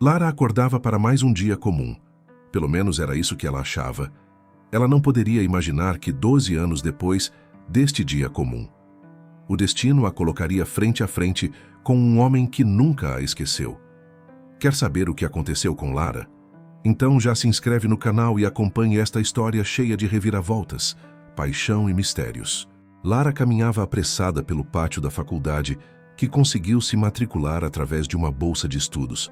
Lara acordava para mais um dia comum. Pelo menos era isso que ela achava. Ela não poderia imaginar que 12 anos depois deste dia comum, o destino a colocaria frente a frente com um homem que nunca a esqueceu. Quer saber o que aconteceu com Lara? Então já se inscreve no canal e acompanhe esta história cheia de reviravoltas, paixão e mistérios. Lara caminhava apressada pelo pátio da faculdade, que conseguiu se matricular através de uma bolsa de estudos.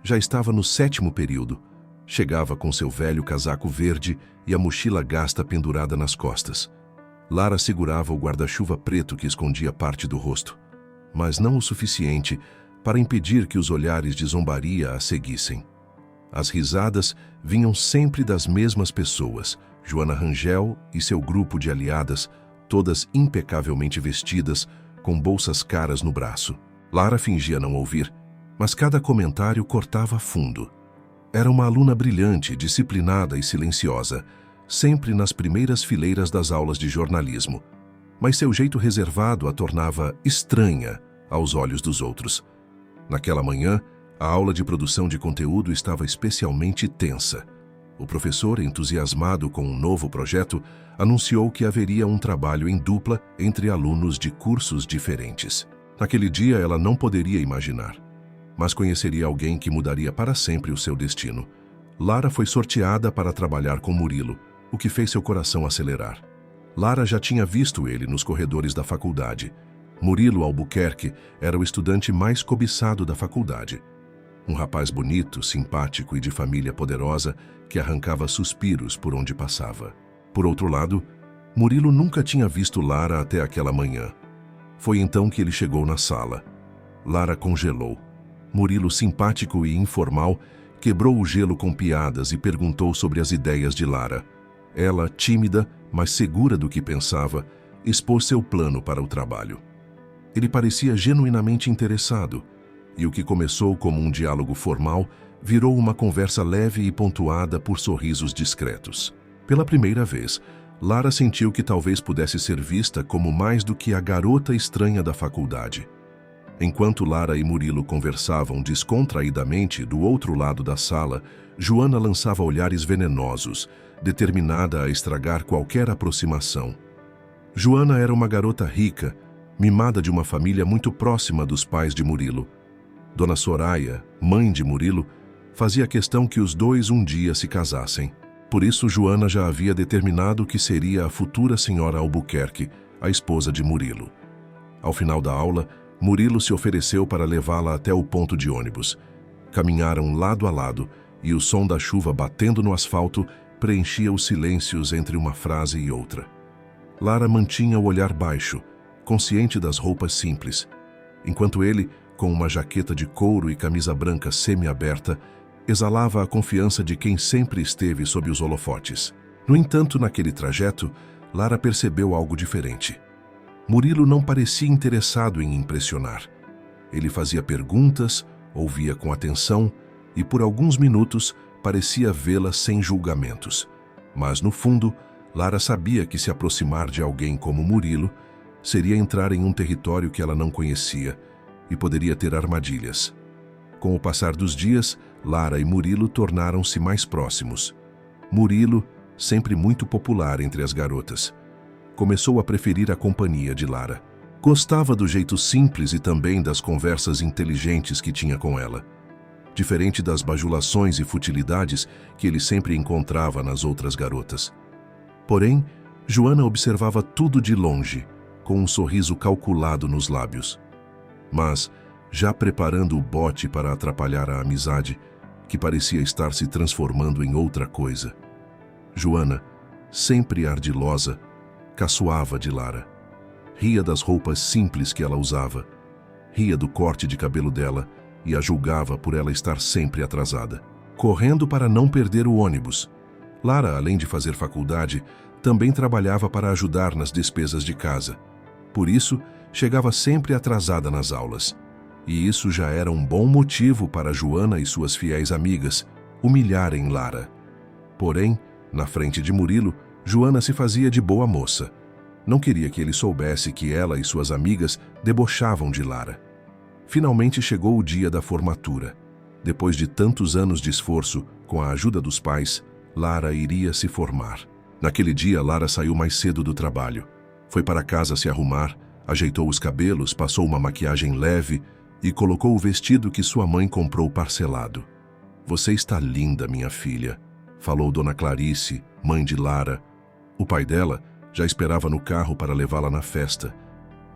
Já estava no 7º período. Chegava com seu velho casaco verde e a mochila gasta pendurada nas costas. Lara segurava o guarda-chuva preto que escondia parte do rosto, mas não o suficiente para impedir que os olhares de zombaria a seguissem. As risadas vinham sempre das mesmas pessoas, Joana Rangel e seu grupo de aliadas, todas impecavelmente vestidas, com bolsas caras no braço. Lara fingia não ouvir, mas cada comentário cortava fundo. Era uma aluna brilhante, disciplinada e silenciosa, sempre nas primeiras fileiras das aulas de jornalismo. Mas seu jeito reservado a tornava estranha aos olhos dos outros. Naquela manhã, a aula de produção de conteúdo estava especialmente tensa. O professor, entusiasmado com um novo projeto, anunciou que haveria um trabalho em dupla entre alunos de cursos diferentes. Naquele dia, ela não poderia imaginar, mas conheceria alguém que mudaria para sempre o seu destino. Lara foi sorteada para trabalhar com Murilo, o que fez seu coração acelerar. Lara já tinha visto ele nos corredores da faculdade. Murilo Albuquerque era o estudante mais cobiçado da faculdade. Um rapaz bonito, simpático e de família poderosa que arrancava suspiros por onde passava. Por outro lado, Murilo nunca tinha visto Lara até aquela manhã. Foi então que ele chegou na sala. Lara congelou. Murilo, simpático e informal, quebrou o gelo com piadas e perguntou sobre as ideias de Lara. Ela, tímida, mas segura do que pensava, expôs seu plano para o trabalho. Ele parecia genuinamente interessado, e o que começou como um diálogo formal virou uma conversa leve e pontuada por sorrisos discretos. Pela primeira vez, Lara sentiu que talvez pudesse ser vista como mais do que a garota estranha da faculdade. Enquanto Lara e Murilo conversavam descontraidamente do outro lado da sala, Joana lançava olhares venenosos, determinada a estragar qualquer aproximação. Joana era uma garota rica, mimada de uma família muito próxima dos pais de Murilo. Dona Soraya, mãe de Murilo, fazia questão que os dois um dia se casassem. Por isso, Joana já havia determinado que seria a futura senhora Albuquerque, a esposa de Murilo. Ao final da aula, Murilo se ofereceu para levá-la até o ponto de ônibus. Caminharam lado a lado e o som da chuva batendo no asfalto preenchia os silêncios entre uma frase e outra. Lara mantinha o olhar baixo, consciente das roupas simples, enquanto ele, com uma jaqueta de couro e camisa branca semi-aberta, exalava a confiança de quem sempre esteve sob os holofotes. No entanto, naquele trajeto, Lara percebeu algo diferente. Murilo não parecia interessado em impressionar. Ele fazia perguntas, ouvia com atenção e, por alguns minutos, parecia vê-la sem julgamentos. Mas, no fundo, Lara sabia que se aproximar de alguém como Murilo seria entrar em um território que ela não conhecia e poderia ter armadilhas. Com o passar dos dias, Lara e Murilo tornaram-se mais próximos. Murilo, sempre muito popular entre as garotas, começou a preferir a companhia de Lara. Gostava do jeito simples e também das conversas inteligentes que tinha com ela, diferente das bajulações e futilidades que ele sempre encontrava nas outras garotas. Porém, Joana observava tudo de longe, com um sorriso calculado nos lábios. Mas, já preparando o bote para atrapalhar a amizade, que parecia estar se transformando em outra coisa. Joana, sempre ardilosa, caçoava de Lara. Ria das roupas simples que ela usava, ria do corte de cabelo dela e a julgava por ela estar sempre atrasada. Correndo para não perder o ônibus. Lara, além de fazer faculdade, também trabalhava para ajudar nas despesas de casa. Por isso, chegava sempre atrasada nas aulas. E isso já era um bom motivo para Joana e suas fiéis amigas humilharem Lara. Porém, na frente de Murilo, Joana se fazia de boa moça. Não queria que ele soubesse que ela e suas amigas debochavam de Lara. Finalmente chegou o dia da formatura. Depois de tantos anos de esforço, com a ajuda dos pais, Lara iria se formar. Naquele dia, Lara saiu mais cedo do trabalho. Foi para casa se arrumar, ajeitou os cabelos, passou uma maquiagem leve e colocou o vestido que sua mãe comprou parcelado. "Você está linda, minha filha", falou Dona Clarice, mãe de Lara. O pai dela já esperava no carro para levá-la na festa.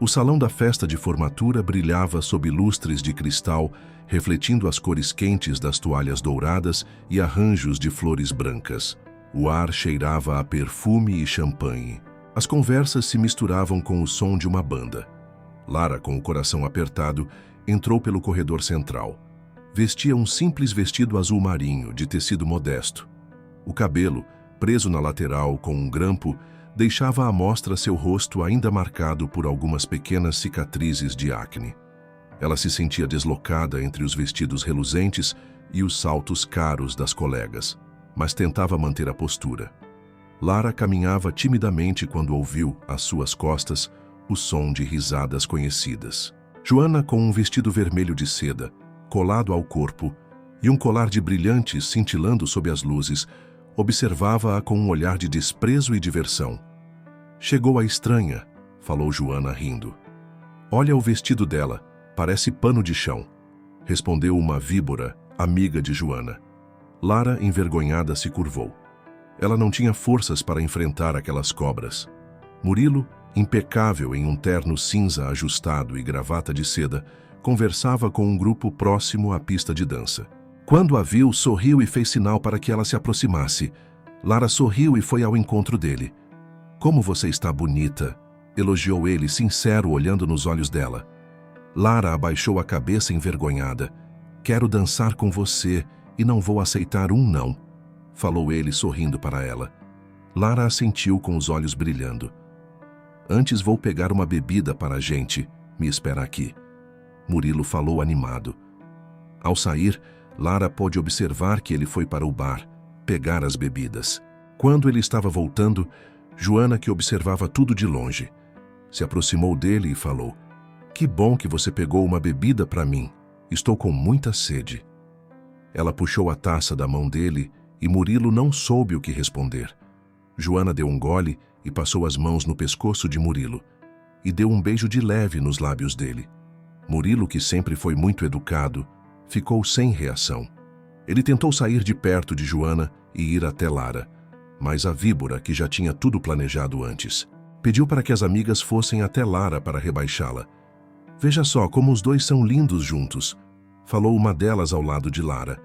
O salão da festa de formatura brilhava sob lustres de cristal, refletindo as cores quentes das toalhas douradas e arranjos de flores brancas. O ar cheirava a perfume e champanhe. As conversas se misturavam com o som de uma banda. Lara, com o coração apertado, entrou pelo corredor central. Vestia um simples vestido azul marinho, de tecido modesto. O cabelo, preso na lateral com um grampo, deixava à mostra seu rosto ainda marcado por algumas pequenas cicatrizes de acne. Ela se sentia deslocada entre os vestidos reluzentes e os saltos caros das colegas, mas tentava manter a postura. Lara caminhava timidamente quando ouviu, às suas costas, o som de risadas conhecidas. Joana, com um vestido vermelho de seda, colado ao corpo, e um colar de brilhantes cintilando sob as luzes, observava-a com um olhar de desprezo e diversão. "Chegou a estranha", falou Joana rindo. "Olha o vestido dela, parece pano de chão", respondeu uma víbora, amiga de Joana. Lara, envergonhada, se curvou. Ela não tinha forças para enfrentar aquelas cobras. Murilo, impecável em um terno cinza ajustado e gravata de seda, conversava com um grupo próximo à pista de dança. Quando a viu, sorriu e fez sinal para que ela se aproximasse. Lara sorriu e foi ao encontro dele. "Como você está bonita", elogiou ele, sincero, olhando nos olhos dela. Lara abaixou a cabeça envergonhada. "Quero dançar com você e não vou aceitar um não", falou ele, sorrindo para ela. Lara assentiu com os olhos brilhando. "Antes vou pegar uma bebida para a gente. Me espera aqui", Murilo falou animado. Ao sair, Lara pôde observar que ele foi para o bar, pegar as bebidas. Quando ele estava voltando, Joana, que observava tudo de longe, se aproximou dele e falou: "Que bom que você pegou uma bebida para mim. Estou com muita sede." Ela puxou a taça da mão dele e Murilo não soube o que responder. Joana deu um gole e passou as mãos no pescoço de Murilo e deu um beijo de leve nos lábios dele. Murilo, que sempre foi muito educado, ficou sem reação. Ele tentou sair de perto de Joana e ir até Lara, mas a víbora, que já tinha tudo planejado antes, pediu para que as amigas fossem até Lara para rebaixá-la. "Veja só como os dois são lindos juntos", falou uma delas ao lado de Lara.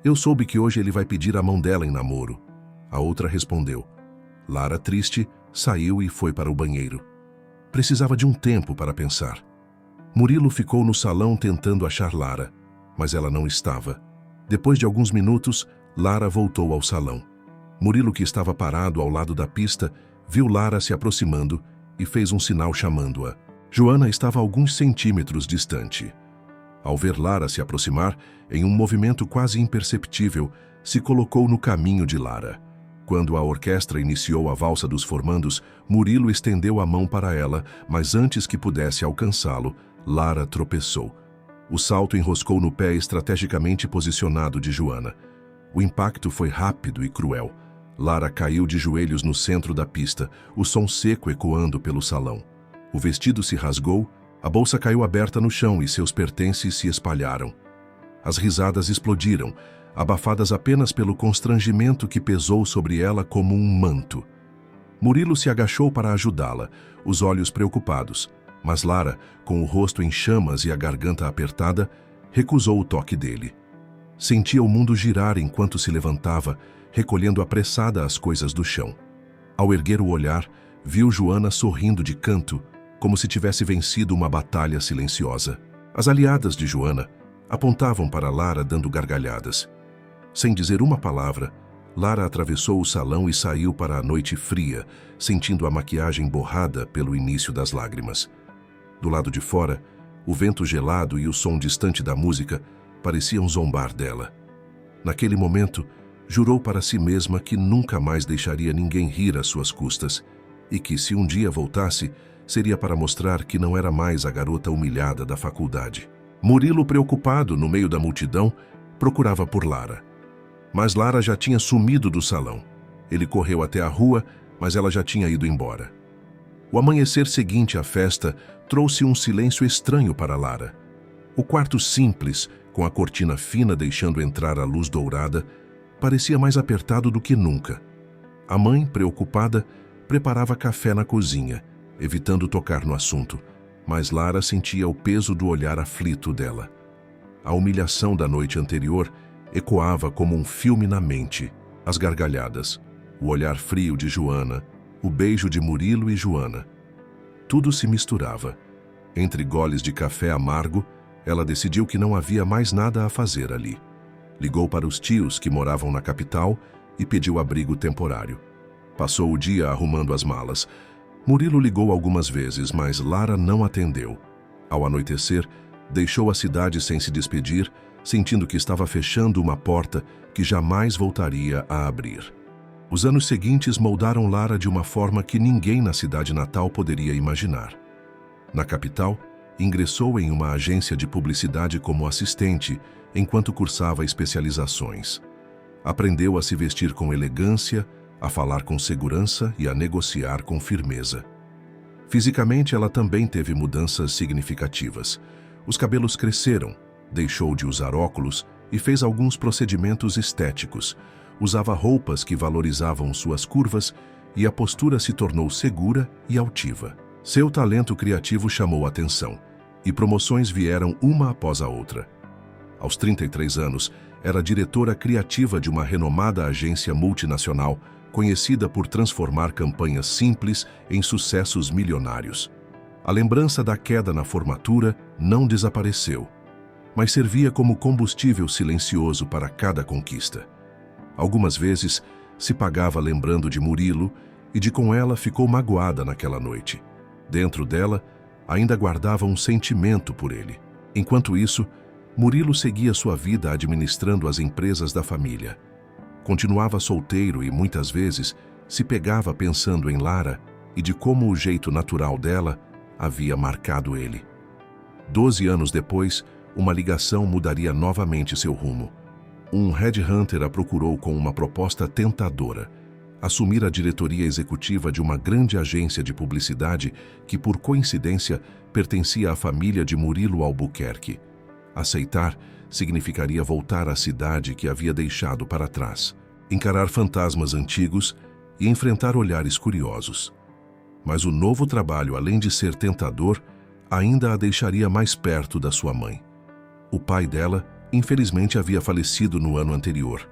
"Eu soube que hoje ele vai pedir a mão dela em namoro." A outra respondeu. Lara, triste, saiu e foi para o banheiro. Precisava de um tempo para pensar. Murilo ficou no salão tentando achar Lara, mas ela não estava. Depois de alguns minutos, Lara voltou ao salão. Murilo, que estava parado ao lado da pista, viu Lara se aproximando e fez um sinal chamando-a. Joana estava a alguns centímetros distante. Ao ver Lara se aproximar, em um movimento quase imperceptível, se colocou no caminho de Lara. Quando a orquestra iniciou a valsa dos formandos, Murilo estendeu a mão para ela, mas antes que pudesse alcançá-lo, Lara tropeçou. O salto enroscou no pé estrategicamente posicionado de Joana. O impacto foi rápido e cruel. Lara caiu de joelhos no centro da pista, o som seco ecoando pelo salão. O vestido se rasgou, a bolsa caiu aberta no chão e seus pertences se espalharam. As risadas explodiram, abafadas apenas pelo constrangimento que pesou sobre ela como um manto. Murilo se agachou para ajudá-la, os olhos preocupados, mas Lara, com o rosto em chamas e a garganta apertada, recusou o toque dele. Sentia o mundo girar enquanto se levantava, recolhendo apressada as coisas do chão. Ao erguer o olhar, viu Joana sorrindo de canto, como se tivesse vencido uma batalha silenciosa. As aliadas de Joana apontavam para Lara dando gargalhadas. Sem dizer uma palavra, Lara atravessou o salão e saiu para a noite fria, sentindo a maquiagem borrada pelo início das lágrimas. Do lado de fora, o vento gelado e o som distante da música pareciam zombar dela. Naquele momento, jurou para si mesma que nunca mais deixaria ninguém rir às suas custas e que, se um dia voltasse, seria para mostrar que não era mais a garota humilhada da faculdade. Murilo, preocupado no meio da multidão, procurava por Lara. Mas Lara já tinha sumido do salão. Ele correu até a rua, mas ela já tinha ido embora. O amanhecer seguinte à festa trouxe um silêncio estranho para Lara. O quarto simples, com a cortina fina deixando entrar a luz dourada, parecia mais apertado do que nunca. A mãe, preocupada, preparava café na cozinha, evitando tocar no assunto, mas Lara sentia o peso do olhar aflito dela. A humilhação da noite anterior ecoava como um filme na mente, as gargalhadas, o olhar frio de Joana, o beijo de Murilo e Joana. Tudo se misturava. Entre goles de café amargo, ela decidiu que não havia mais nada a fazer ali. Ligou para os tios que moravam na capital e pediu abrigo temporário. Passou o dia arrumando as malas. Murilo ligou algumas vezes, mas Lara não atendeu. Ao anoitecer, deixou a cidade sem se despedir, sentindo que estava fechando uma porta que jamais voltaria a abrir. Os anos seguintes moldaram Lara de uma forma que ninguém na cidade natal poderia imaginar. Na capital, ingressou em uma agência de publicidade como assistente, enquanto cursava especializações. Aprendeu a se vestir com elegância, a falar com segurança e a negociar com firmeza. Fisicamente, ela também teve mudanças significativas. Os cabelos cresceram, deixou de usar óculos e fez alguns procedimentos estéticos. Usava roupas que valorizavam suas curvas e a postura se tornou segura e altiva. Seu talento criativo chamou atenção e promoções vieram uma após a outra. Aos 33 anos, era diretora criativa de uma renomada agência multinacional conhecida por transformar campanhas simples em sucessos milionários. A lembrança da queda na formatura não desapareceu, mas servia como combustível silencioso para cada conquista. Algumas vezes, se pagava lembrando de Murilo e de com ela ficou magoada naquela noite. Dentro dela, ainda guardava um sentimento por ele. Enquanto isso, Murilo seguia sua vida administrando as empresas da família. Continuava solteiro e, muitas vezes, se pegava pensando em Lara e de como o jeito natural dela havia marcado ele. 12 anos depois, uma ligação mudaria novamente seu rumo. Um headhunter a procurou com uma proposta tentadora: assumir a diretoria executiva de uma grande agência de publicidade que, por coincidência, pertencia à família de Murilo Albuquerque. Aceitar significaria voltar à cidade que havia deixado para trás, encarar fantasmas antigos e enfrentar olhares curiosos. Mas o novo trabalho, além de ser tentador, ainda a deixaria mais perto da sua mãe. O pai dela, infelizmente, havia falecido no ano anterior,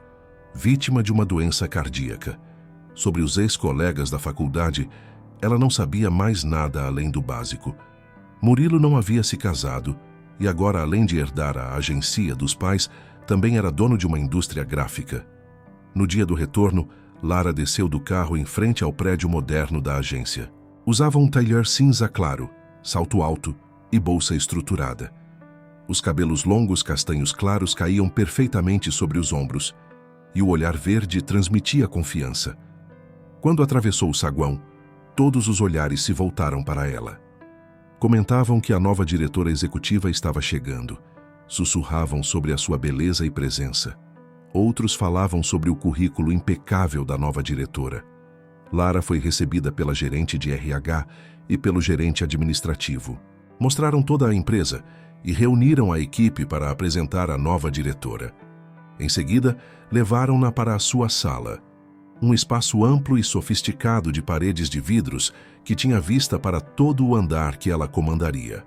vítima de uma doença cardíaca. Sobre os ex-colegas da faculdade, ela não sabia mais nada além do básico. Murilo não havia se casado e agora, além de herdar a agência dos pais, também era dono de uma indústria gráfica. No dia do retorno, Lara desceu do carro em frente ao prédio moderno da agência. Usava um tailleur cinza claro, salto alto e bolsa estruturada. Os cabelos longos castanhos claros caíam perfeitamente sobre os ombros, e o olhar verde transmitia confiança. Quando atravessou o saguão, todos os olhares se voltaram para ela. Comentavam que a nova diretora executiva estava chegando. Sussurravam sobre a sua beleza e presença. Outros falavam sobre o currículo impecável da nova diretora. Lara foi recebida pela gerente de RH e pelo gerente administrativo. Mostraram toda a empresa e reuniram a equipe para apresentar a nova diretora. Em seguida, levaram-na para a sua sala, um espaço amplo e sofisticado de paredes de vidros que tinha vista para todo o andar que ela comandaria.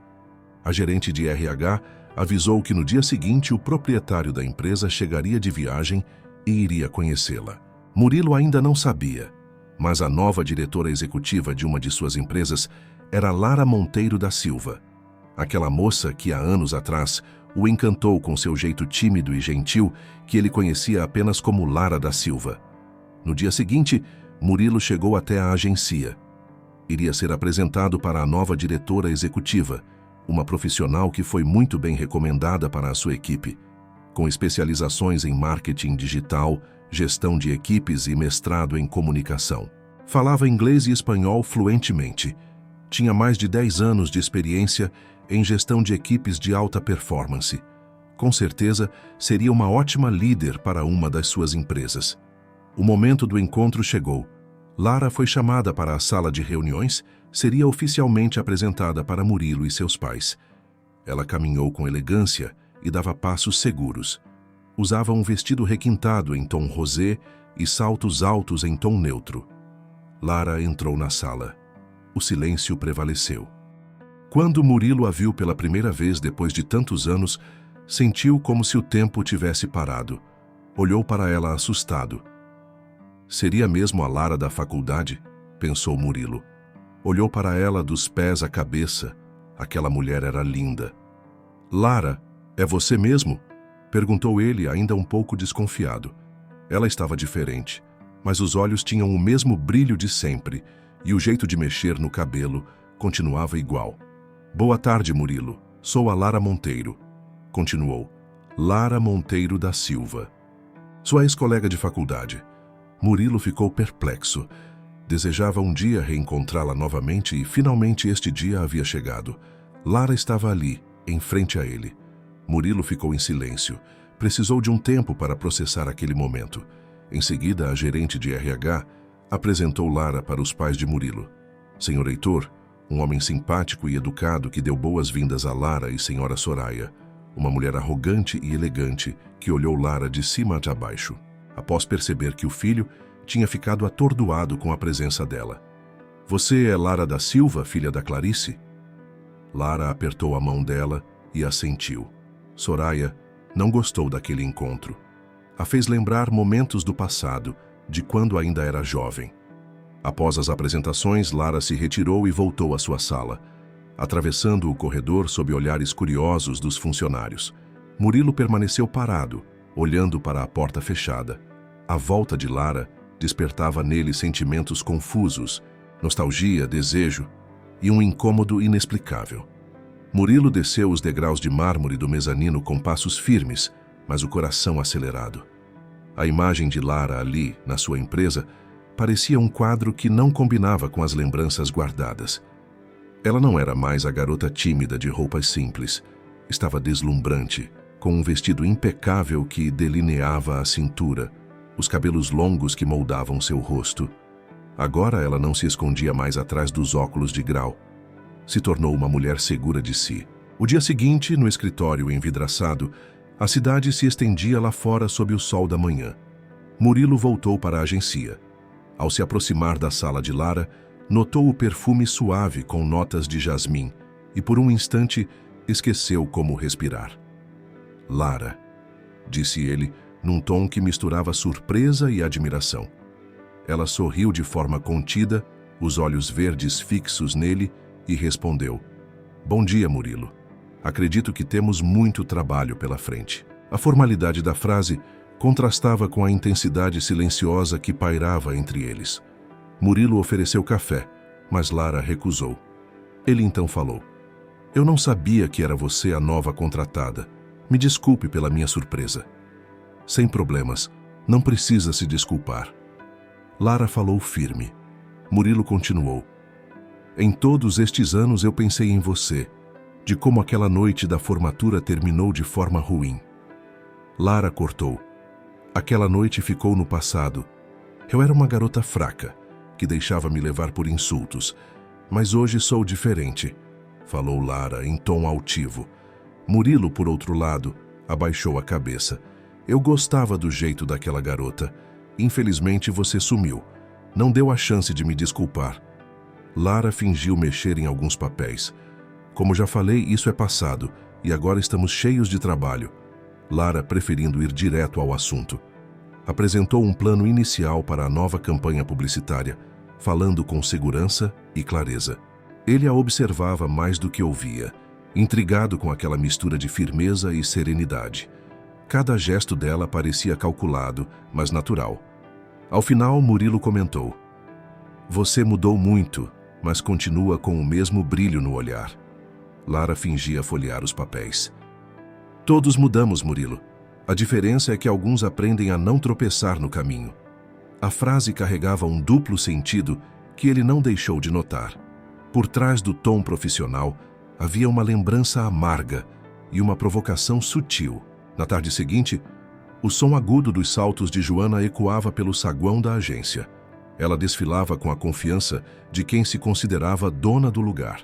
A gerente de RH avisou que no dia seguinte o proprietário da empresa chegaria de viagem e iria conhecê-la. Murilo ainda não sabia, mas a nova diretora executiva de uma de suas empresas era Lara Monteiro da Silva, aquela moça que há anos atrás o encantou com seu jeito tímido e gentil que ele conhecia apenas como Lara da Silva. No dia seguinte, Murilo chegou até a agência. Iria ser apresentado para a nova diretora executiva, uma profissional que foi muito bem recomendada para a sua equipe, com especializações em marketing digital, gestão de equipes e mestrado em comunicação. Falava inglês e espanhol fluentemente. Tinha mais de 10 anos de experiência em gestão de equipes de alta performance. Com certeza, seria uma ótima líder para uma das suas empresas. O momento do encontro chegou. Lara foi chamada para a sala de reuniões, seria oficialmente apresentada para Murilo e seus pais. Ela caminhou com elegância e dava passos seguros. Usava um vestido requintado em tom rosé e saltos altos em tom neutro. Lara entrou na sala. O silêncio prevaleceu. Quando Murilo a viu pela primeira vez depois de tantos anos, sentiu como se o tempo tivesse parado. Olhou para ela assustado. Seria mesmo a Lara da faculdade? Pensou Murilo. Olhou para ela dos pés à cabeça. Aquela mulher era linda. Lara, é você mesmo? Perguntou ele, ainda um pouco desconfiado. Ela estava diferente, mas os olhos tinham o mesmo brilho de sempre e o jeito de mexer no cabelo continuava igual. Boa tarde, Murilo. Sou a Lara Monteiro. Continuou. Lara Monteiro da Silva. Sua ex-colega de faculdade. Murilo ficou perplexo. Desejava um dia reencontrá-la novamente e finalmente este dia havia chegado. Lara estava ali, em frente a ele. Murilo ficou em silêncio. Precisou de um tempo para processar aquele momento. Em seguida, a gerente de RH apresentou Lara para os pais de Murilo. Senhor Heitor, um homem simpático e educado que deu boas-vindas a Lara e senhora Soraya, uma mulher arrogante e elegante que olhou Lara de cima a baixo, após perceber que o filho tinha ficado atordoado com a presença dela. Você é Lara da Silva, filha da Clarice? Lara apertou a mão dela e assentiu. Soraya não gostou daquele encontro. A fez lembrar momentos do passado, de quando ainda era jovem. Após as apresentações, Lara se retirou e voltou à sua sala, atravessando o corredor sob olhares curiosos dos funcionários. Murilo permaneceu parado, olhando para a porta fechada. A volta de Lara despertava nele sentimentos confusos, nostalgia, desejo e um incômodo inexplicável. Murilo desceu os degraus de mármore do mezanino com passos firmes, mas o coração acelerado. A imagem de Lara ali, na sua empresa, parecia um quadro que não combinava com as lembranças guardadas. Ela não era mais a garota tímida de roupas simples. Estava deslumbrante, com um vestido impecável que delineava a cintura, os cabelos longos que moldavam seu rosto. Agora ela não se escondia mais atrás dos óculos de grau. Se tornou uma mulher segura de si. O dia seguinte, no escritório envidraçado, a cidade se estendia lá fora sob o sol da manhã. Murilo voltou para a agência. Ao se aproximar da sala de Lara, notou o perfume suave com notas de jasmim e, por um instante, esqueceu como respirar. Lara, disse ele, num tom que misturava surpresa e admiração. Ela sorriu de forma contida, os olhos verdes fixos nele, e respondeu: Bom dia, Murilo. Acredito que temos muito trabalho pela frente. A formalidade da frase contrastava com a intensidade silenciosa que pairava entre eles. Murilo ofereceu café, mas Lara recusou. Ele então falou: Eu não sabia que era você a nova contratada. Me desculpe pela minha surpresa. Sem problemas, não precisa se desculpar. Lara falou firme. Murilo continuou: Em todos estes anos eu pensei em você, de como aquela noite da formatura terminou de forma ruim. Lara cortou. Aquela noite ficou no passado. Eu era uma garota fraca, que deixava me levar por insultos, mas hoje sou diferente, falou Lara em tom altivo. Murilo, por outro lado, abaixou a cabeça. Eu gostava do jeito daquela garota. Infelizmente você sumiu. Não deu a chance de me desculpar. Lara fingiu mexer em alguns papéis. Como já falei, isso é passado, e agora estamos cheios de trabalho. Lara, preferindo ir direto ao assunto, apresentou um plano inicial para a nova campanha publicitária, falando com segurança e clareza. Ele a observava mais do que ouvia, intrigado com aquela mistura de firmeza e serenidade. Cada gesto dela parecia calculado, mas natural. Ao final, Murilo comentou: Você mudou muito, mas continua com o mesmo brilho no olhar. Lara fingia folhear os papéis. Todos mudamos, Murilo. A diferença é que alguns aprendem a não tropeçar no caminho. A frase carregava um duplo sentido que ele não deixou de notar. Por trás do tom profissional, havia uma lembrança amarga e uma provocação sutil. Na tarde seguinte, o som agudo dos saltos de Joana ecoava pelo saguão da agência. Ela desfilava com a confiança de quem se considerava dona do lugar.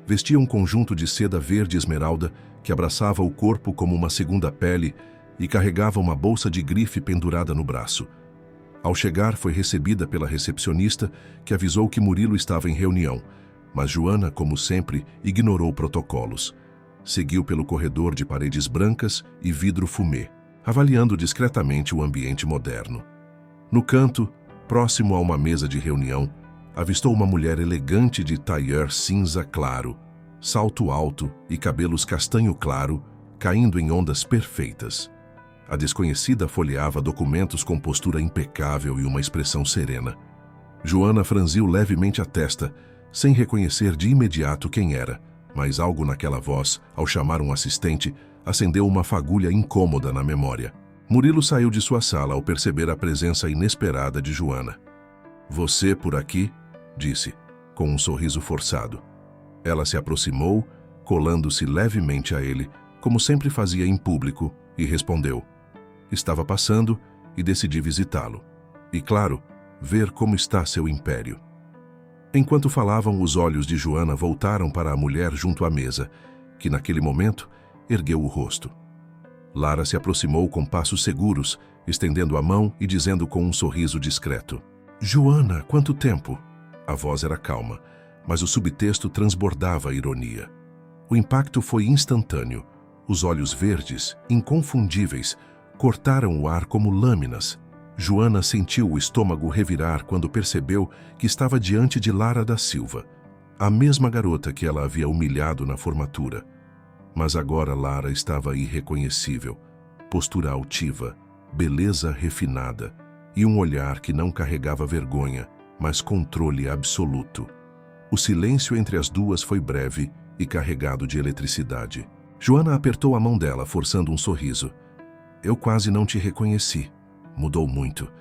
Vestia um conjunto de seda verde esmeralda que abraçava o corpo como uma segunda pele e carregava uma bolsa de grife pendurada no braço. Ao chegar, foi recebida pela recepcionista, que avisou que Murilo estava em reunião, mas Joana, como sempre, ignorou protocolos. Seguiu pelo corredor de paredes brancas e vidro fumê, avaliando discretamente o ambiente moderno. No canto, próximo a uma mesa de reunião, avistou uma mulher elegante de tailleur cinza claro, salto alto e cabelos castanho claro, caindo em ondas perfeitas. A desconhecida folheava documentos com postura impecável e uma expressão serena. Joana franziu levemente a testa, sem reconhecer de imediato quem era, mas algo naquela voz, ao chamar um assistente, acendeu uma fagulha incômoda na memória. Murilo saiu de sua sala ao perceber a presença inesperada de Joana. "Você por aqui?", disse, com um sorriso forçado. Ela se aproximou, colando-se levemente a ele, como sempre fazia em público, e respondeu: "Estava passando e decidi visitá-lo. E, claro, ver como está seu império." Enquanto falavam, os olhos de Joana voltaram para a mulher junto à mesa, que naquele momento ergueu o rosto. Lara se aproximou com passos seguros, estendendo a mão e dizendo com um sorriso discreto: "Joana, quanto tempo?" A voz era calma, mas o subtexto transbordava a ironia. O impacto foi instantâneo. Os olhos verdes, inconfundíveis, cortaram o ar como lâminas. Joana sentiu o estômago revirar quando percebeu que estava diante de Lara da Silva, a mesma garota que ela havia humilhado na formatura. Mas agora Lara estava irreconhecível, postura altiva, beleza refinada e um olhar que não carregava vergonha, mas controle absoluto. O silêncio entre as duas foi breve e carregado de eletricidade. Joana apertou a mão dela, forçando um sorriso. "Eu quase não te reconheci. Mudou muito."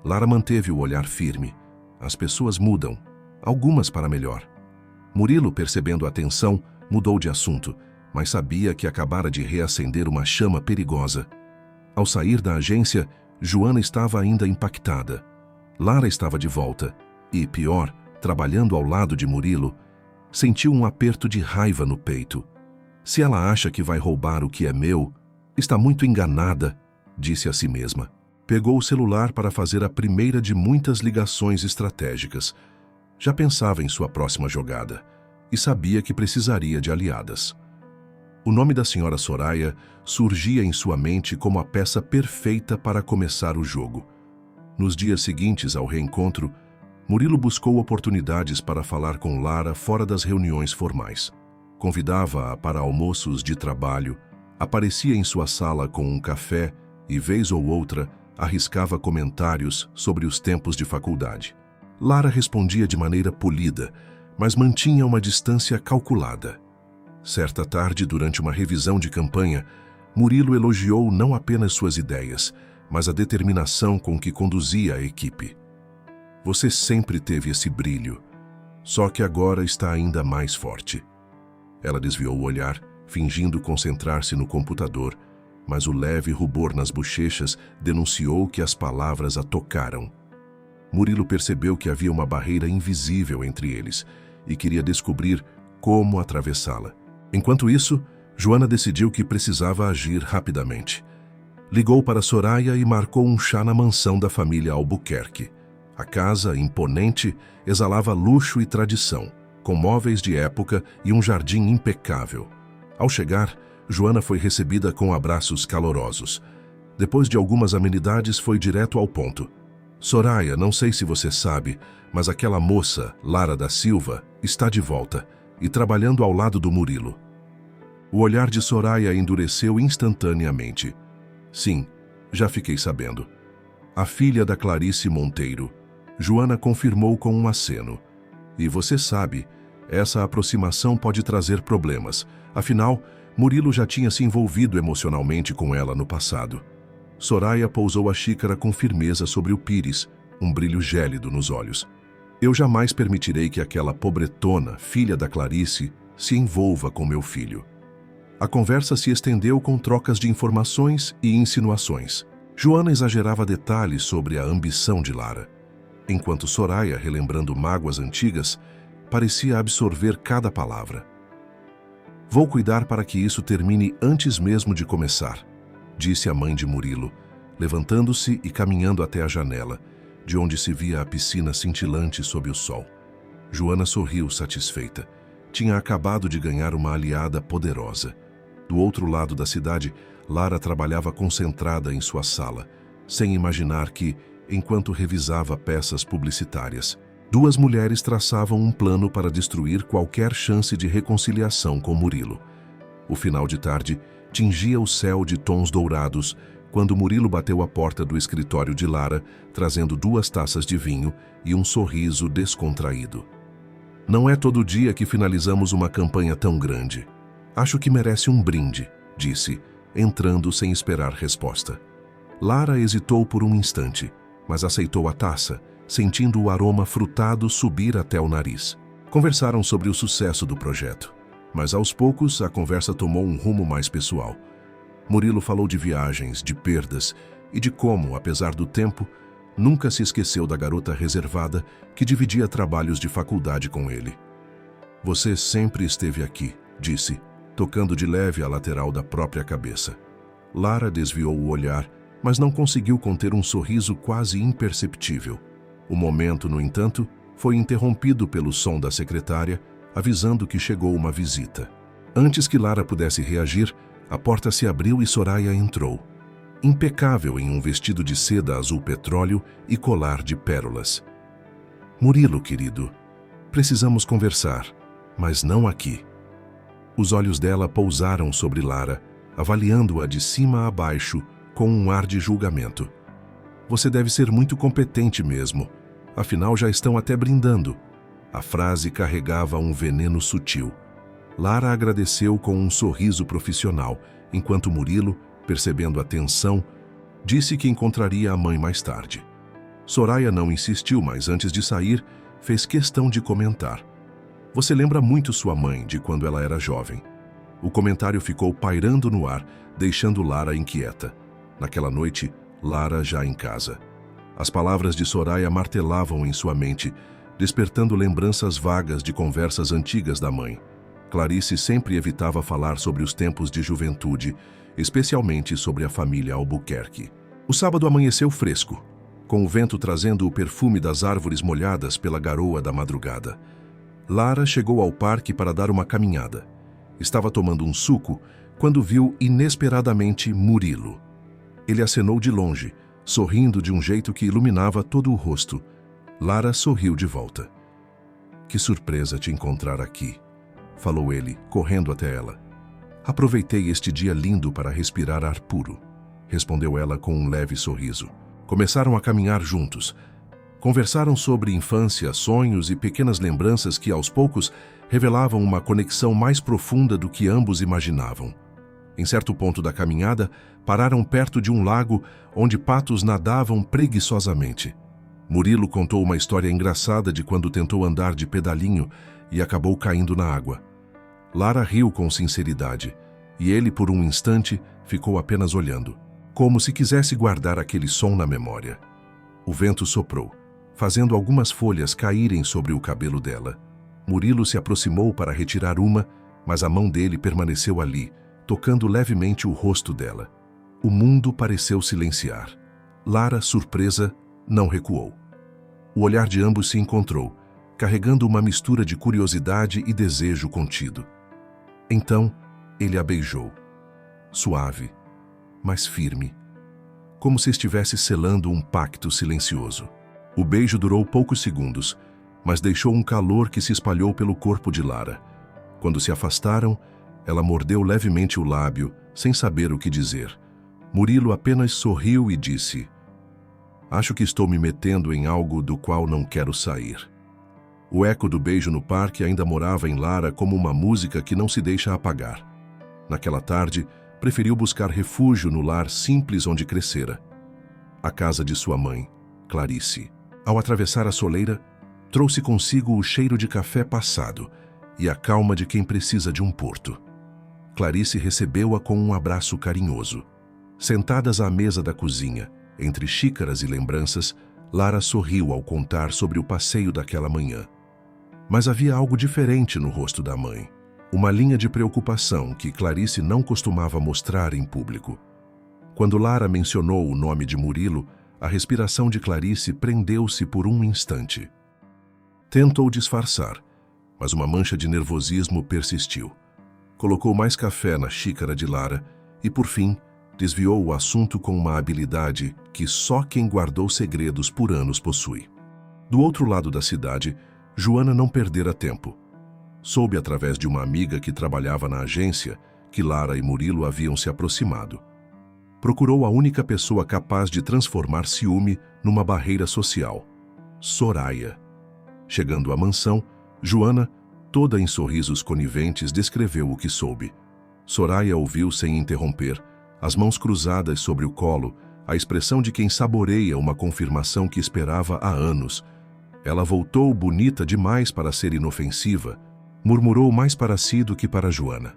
Lara manteve o olhar firme. As pessoas mudam, algumas para melhor. Murilo, percebendo a tensão, mudou de assunto, mas sabia que acabara de reacender uma chama perigosa. Ao sair da agência, Joana estava ainda impactada. Lara estava de volta e, pior, trabalhando ao lado de Murilo, sentiu um aperto de raiva no peito. "Se ela acha que vai roubar o que é meu, está muito enganada", disse a si mesma. Pegou o celular para fazer a primeira de muitas ligações estratégicas. Já pensava em sua próxima jogada e sabia que precisaria de aliadas. O nome da senhora Soraya surgia em sua mente como a peça perfeita para começar o jogo. Nos dias seguintes ao reencontro, Murilo buscou oportunidades para falar com Lara fora das reuniões formais. Convidava-a para almoços de trabalho, aparecia em sua sala com um café e, vez ou outra, arriscava comentários sobre os tempos de faculdade. Lara respondia de maneira polida, mas mantinha uma distância calculada. Certa tarde, durante uma revisão de campanha, Murilo elogiou não apenas suas ideias, mas a determinação com que conduzia a equipe. "Você sempre teve esse brilho, só que agora está ainda mais forte." Ela desviou o olhar, fingindo concentrar-se no computador, mas o leve rubor nas bochechas denunciou que as palavras a tocaram. Murilo percebeu que havia uma barreira invisível entre eles e queria descobrir como atravessá-la. Enquanto isso, Joana decidiu que precisava agir rapidamente. Ligou para Soraya e marcou um chá na mansão da família Albuquerque. A casa, imponente, exalava luxo e tradição, com móveis de época e um jardim impecável. Ao chegar, Joana foi recebida com abraços calorosos. Depois de algumas amenidades, foi direto ao ponto. "Soraya, não sei se você sabe, mas aquela moça, Lara da Silva, está de volta e trabalhando ao lado do Murilo." O olhar de Soraya endureceu instantaneamente. "Sim, já fiquei sabendo." "A filha da Clarice Monteiro." Joana confirmou com um aceno. "E você sabe, essa aproximação pode trazer problemas. Afinal, Murilo já tinha se envolvido emocionalmente com ela no passado." Soraya pousou a xícara com firmeza sobre o pires, um brilho gélido nos olhos. "Eu jamais permitirei que aquela pobretona, filha da Clarice, se envolva com meu filho." A conversa se estendeu com trocas de informações e insinuações. Joana exagerava detalhes sobre a ambição de Lara, enquanto Soraya, relembrando mágoas antigas, parecia absorver cada palavra. "Vou cuidar para que isso termine antes mesmo de começar", disse a mãe de Murilo, levantando-se e caminhando até a janela, de onde se via a piscina cintilante sob o sol. Joana sorriu satisfeita. Tinha acabado de ganhar uma aliada poderosa. Do outro lado da cidade, Lara trabalhava concentrada em sua sala, sem imaginar que, enquanto revisava peças publicitárias, duas mulheres traçavam um plano para destruir qualquer chance de reconciliação com Murilo. O final de tarde tingia o céu de tons dourados quando Murilo bateu à porta do escritório de Lara, trazendo 2 taças de vinho e um sorriso descontraído. "Não é todo dia que finalizamos uma campanha tão grande. Acho que merece um brinde", disse, entrando sem esperar resposta. Lara hesitou por um instante, mas aceitou a taça, sentindo o aroma frutado subir até o nariz. Conversaram sobre o sucesso do projeto, mas aos poucos a conversa tomou um rumo mais pessoal. Murilo falou de viagens, de perdas e de como, apesar do tempo, nunca se esqueceu da garota reservada que dividia trabalhos de faculdade com ele. "Você sempre esteve aqui", disse, tocando de leve a lateral da própria cabeça. Lara desviou o olhar, mas não conseguiu conter um sorriso quase imperceptível. O momento, no entanto, foi interrompido pelo som da secretária, avisando que chegou uma visita. Antes que Lara pudesse reagir, a porta se abriu e Soraya entrou, impecável em um vestido de seda azul petróleo e colar de pérolas. "Murilo, querido, precisamos conversar, mas não aqui." Os olhos dela pousaram sobre Lara, avaliando-a de cima a baixo, com um ar de julgamento. "Você deve ser muito competente mesmo, afinal já estão até brindando." A frase carregava um veneno sutil. Lara agradeceu com um sorriso profissional, enquanto Murilo, percebendo a tensão, disse que encontraria a mãe mais tarde. Soraya não insistiu, mas antes de sair, fez questão de comentar: "Você lembra muito sua mãe de quando ela era jovem." O comentário ficou pairando no ar, deixando Lara inquieta. Naquela noite, Lara já em casa. As palavras de Soraya martelavam em sua mente, despertando lembranças vagas de conversas antigas da mãe. Clarice sempre evitava falar sobre os tempos de juventude, especialmente sobre a família Albuquerque. O sábado amanheceu fresco, com o vento trazendo o perfume das árvores molhadas pela garoa da madrugada. Lara chegou ao parque para dar uma caminhada. Estava tomando um suco quando viu inesperadamente Murilo. Ele acenou de longe, sorrindo de um jeito que iluminava todo o rosto. Lara sorriu de volta. "Que surpresa te encontrar aqui", falou ele, correndo até ela. "Aproveitei este dia lindo para respirar ar puro", respondeu ela com um leve sorriso. Começaram a caminhar juntos. Conversaram sobre infância, sonhos e pequenas lembranças que, aos poucos, revelavam uma conexão mais profunda do que ambos imaginavam. Em certo ponto da caminhada, pararam perto de um lago onde patos nadavam preguiçosamente. Murilo contou uma história engraçada de quando tentou andar de pedalinho e acabou caindo na água. Lara riu com sinceridade, e ele, por um instante, ficou apenas olhando, como se quisesse guardar aquele som na memória. O vento soprou, fazendo algumas folhas caírem sobre o cabelo dela. Murilo se aproximou para retirar uma, mas a mão dele permaneceu ali, tocando levemente o rosto dela. O mundo pareceu silenciar. Lara, surpresa, não recuou. O olhar de ambos se encontrou, carregando uma mistura de curiosidade e desejo contido. Então, ele a beijou, suave, mas firme, como se estivesse selando um pacto silencioso. O beijo durou poucos segundos, mas deixou um calor que se espalhou pelo corpo de Lara. Quando se afastaram, ela mordeu levemente o lábio, sem saber o que dizer. Murilo apenas sorriu e disse: "Acho que estou me metendo em algo do qual não quero sair." O eco do beijo no parque ainda morava em Lara como uma música que não se deixa apagar. Naquela tarde, preferiu buscar refúgio no lar simples onde crescera, a casa de sua mãe, Clarice. Ao atravessar a soleira, trouxe consigo o cheiro de café passado e a calma de quem precisa de um porto. Clarice recebeu-a com um abraço carinhoso. Sentadas à mesa da cozinha, entre xícaras e lembranças, Lara sorriu ao contar sobre o passeio daquela manhã. Mas havia algo diferente no rosto da mãe. Uma linha de preocupação que Clarice não costumava mostrar em público. Quando Lara mencionou o nome de Murilo, a respiração de Clarice prendeu-se por um instante. Tentou disfarçar, mas uma mancha de nervosismo persistiu. Colocou mais café na xícara de Lara e, por fim, desviou o assunto com uma habilidade que só quem guardou segredos por anos possui. Do outro lado da cidade, Joana não perdera tempo. Soube através de uma amiga que trabalhava na agência que Lara e Murilo haviam se aproximado. Procurou a única pessoa capaz de transformar ciúme numa barreira social: Soraya. Chegando à mansão, Joana, toda em sorrisos coniventes, descreveu o que soube. Soraya ouviu sem interromper, as mãos cruzadas sobre o colo, a expressão de quem saboreia uma confirmação que esperava há anos. Ela voltou bonita demais para ser inofensiva, murmurou mais para si do que para Joana.